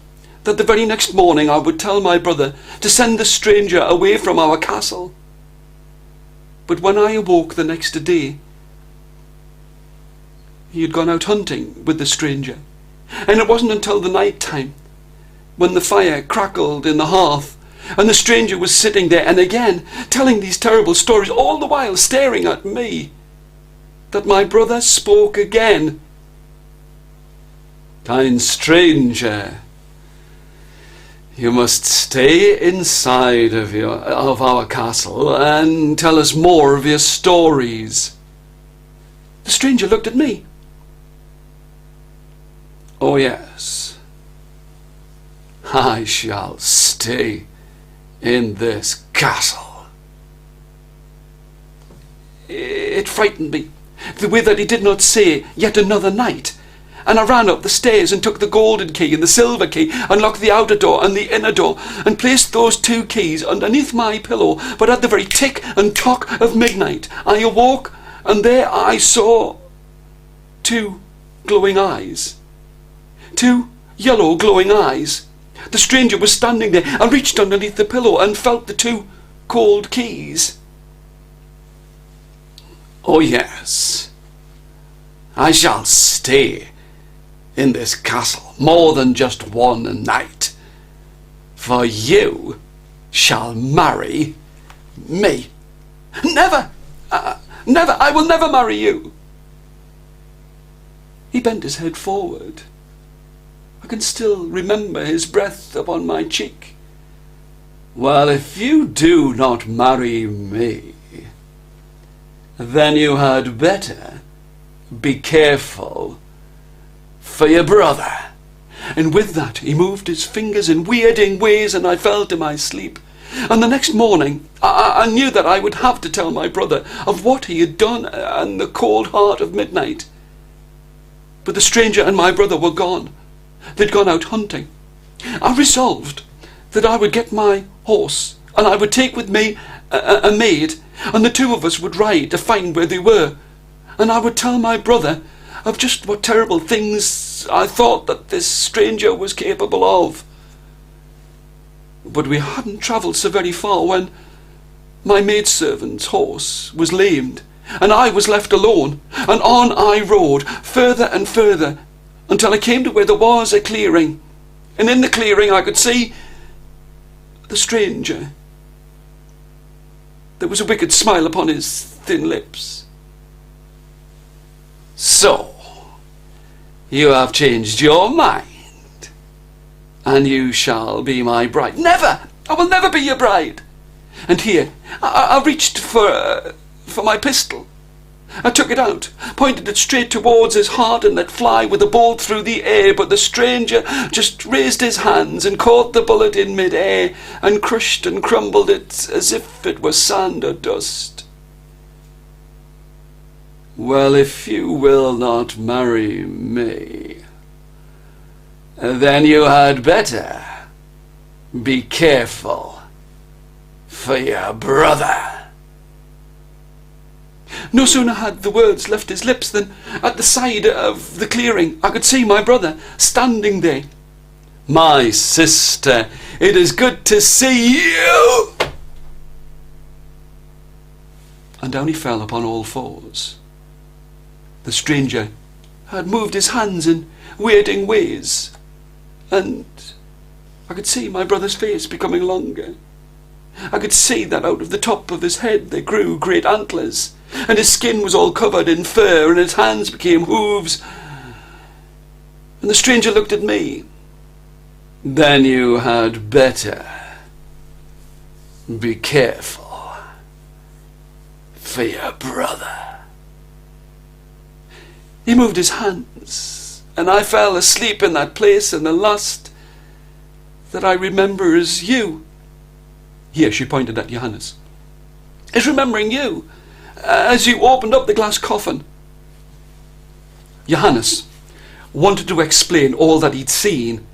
that the very next morning I would tell my brother to send the stranger away from our castle. But when I awoke the next day, he had gone out hunting with the stranger, and it wasn't until the night time, when the fire crackled in the hearth, and the stranger was sitting there and again telling these terrible stories, all the while staring at me, that my brother spoke again. Kind stranger, you must stay inside of our castle and tell us more of your stories. The stranger looked at me. Oh yes, I shall stay in this castle. It frightened me, the way that he did not say yet another night. And I ran up the stairs and took the golden key and the silver key, and locked the outer door and the inner door, and placed those 2 keys underneath my pillow. But at the very tick and tock of midnight, I awoke, and there I saw 2 glowing eyes. 2 yellow glowing eyes. The stranger was standing there. I reached underneath the pillow and felt the 2 cold keys. Oh yes, I shall stay in this castle more than just one night, for you shall marry me. Never, never, I will never marry you. He bent his head forward. I can still remember his breath upon my cheek. Well, if you do not marry me, then you had better be careful for your brother. And with that he moved his fingers in weirding ways, and I fell to my sleep. And the next morning I knew that I would have to tell my brother of what he had done in the cold heart of midnight. But the stranger and my brother were gone. They'd gone out hunting. I resolved that I would get my horse, and I would take with me a maid, and the 2 of us would ride to find where they were. And I would tell my brother of just what terrible things I thought that this stranger was capable of. But we hadn't travelled so very far when my maidservant's horse was lamed, and I was left alone, and on I rode, further and further, until I came to where there was a clearing, and in the clearing I could see the stranger. There was a wicked smile upon his thin lips. So, you have changed your mind, and you shall be my bride. Never! I will never be your bride. And here, I reached for my pistol. I took it out, pointed it straight towards his heart, and let fly with a bolt through the air, but the stranger just raised his hands and caught the bullet in mid-air, and crushed and crumbled it as if it were sand or dust. Well, if you will not marry me, then you had better be careful for your brother. No sooner had the words left his lips than at the side of the clearing I could see my brother standing there. My sister, it is good to see you. And down he fell upon all fours. The stranger had moved his hands in weirding ways, and I could see my brother's face becoming longer. I could see that out of the top of his head there grew great antlers, and his skin was all covered in fur, and his hands became hooves. And the stranger looked at me. Then you had better be careful for your brother. He moved his hands, and I fell asleep in that place, and the last that I remember is you. Here she pointed at Johannes. Is remembering you as you opened up the glass coffin. Johannes wanted to explain all that he'd seen,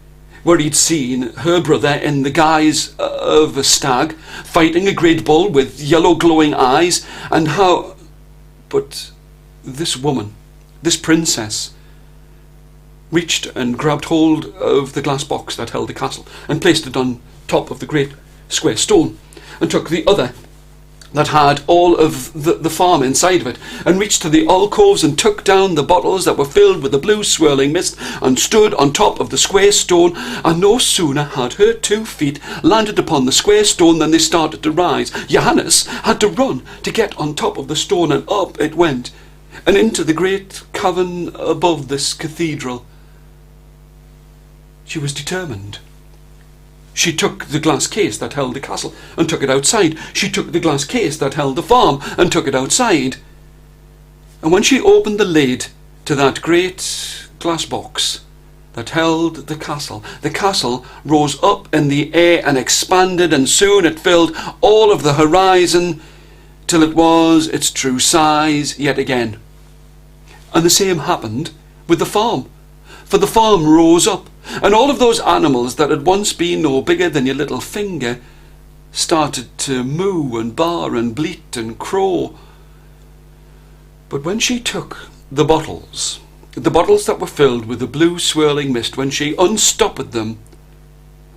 where he'd seen her brother in the guise of a stag fighting a great bull with yellow glowing eyes, and how... But this woman, this princess, reached and grabbed hold of the glass box that held the castle and placed it on top of the great square stone, and took the other that had all of the farm inside of it, and reached to the alcoves and took down the bottles that were filled with the blue swirling mist, and stood on top of the square stone. And no sooner had her 2 feet landed upon the square stone than they started to rise. Johannes had to run to get on top of the stone, and up it went, and into the great cavern above this cathedral. She was determined. She took the glass case that held the castle and took it outside. She took the glass case that held the farm and took it outside. And when she opened the lid to that great glass box that held the castle rose up in the air and expanded, and soon it filled all of the horizon till it was its true size yet again. And the same happened with the farm, for the farm rose up, and all of those animals that had once been no bigger than your little finger started to moo and bar and bleat and crow. But when she took the bottles that were filled with the blue swirling mist, when she unstopped them,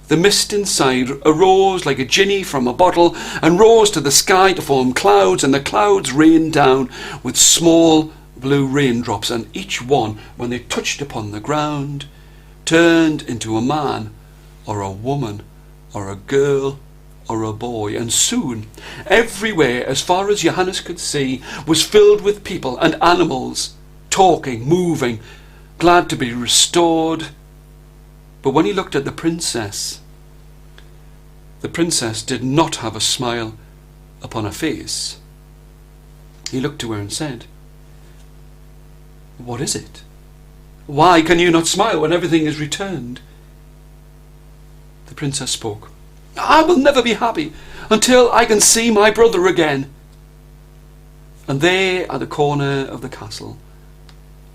the mist inside arose like a genie from a bottle and rose to the sky to form clouds, and the clouds rained down with small blue raindrops, and each one, when they touched upon the ground, turned into a man or a woman or a girl or a boy. And soon everywhere, as far as Johannes could see, was filled with people and animals, talking, moving, glad to be restored. But when he looked at the princess did not have a smile upon her face. He looked to her and said, "What is it? Why can you not smile when everything is returned?" The princess spoke. "I will never be happy until I can see my brother again." And there at the corner of the castle,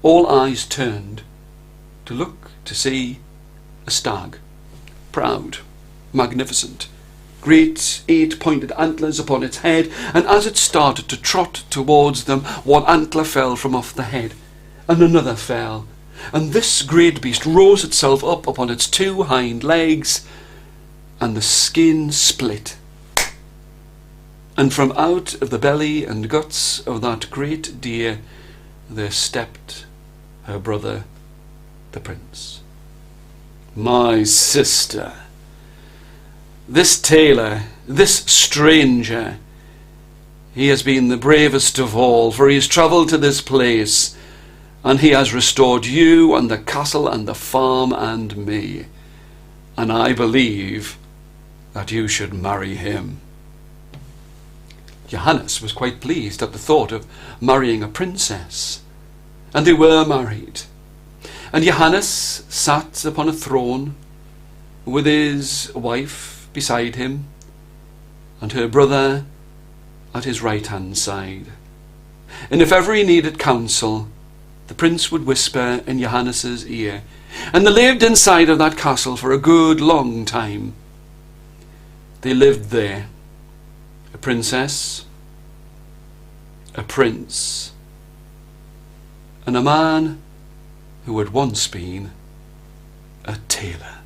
all eyes turned to look to see a stag, proud, magnificent, great 8-pointed antlers upon its head, and as it started to trot towards them, one antler fell from off the head, and another fell, and this great beast rose itself up upon its 2 hind legs, and the skin split, and from out of the belly and guts of that great deer there stepped her brother, the prince. My sister, this tailor, this stranger, he has been the bravest of all, for he has travelled to this place, and he has restored you and the castle and the farm and me, and I believe that you should marry him." Johannes was quite pleased at the thought of marrying a princess, and they were married. And Johannes sat upon a throne with his wife beside him and her brother at his right-hand side. And if ever he needed counsel, the prince would whisper in Johannes's ear. And they lived inside of that castle for a good long time. They lived there, a princess, a prince, and a man who had once been a tailor.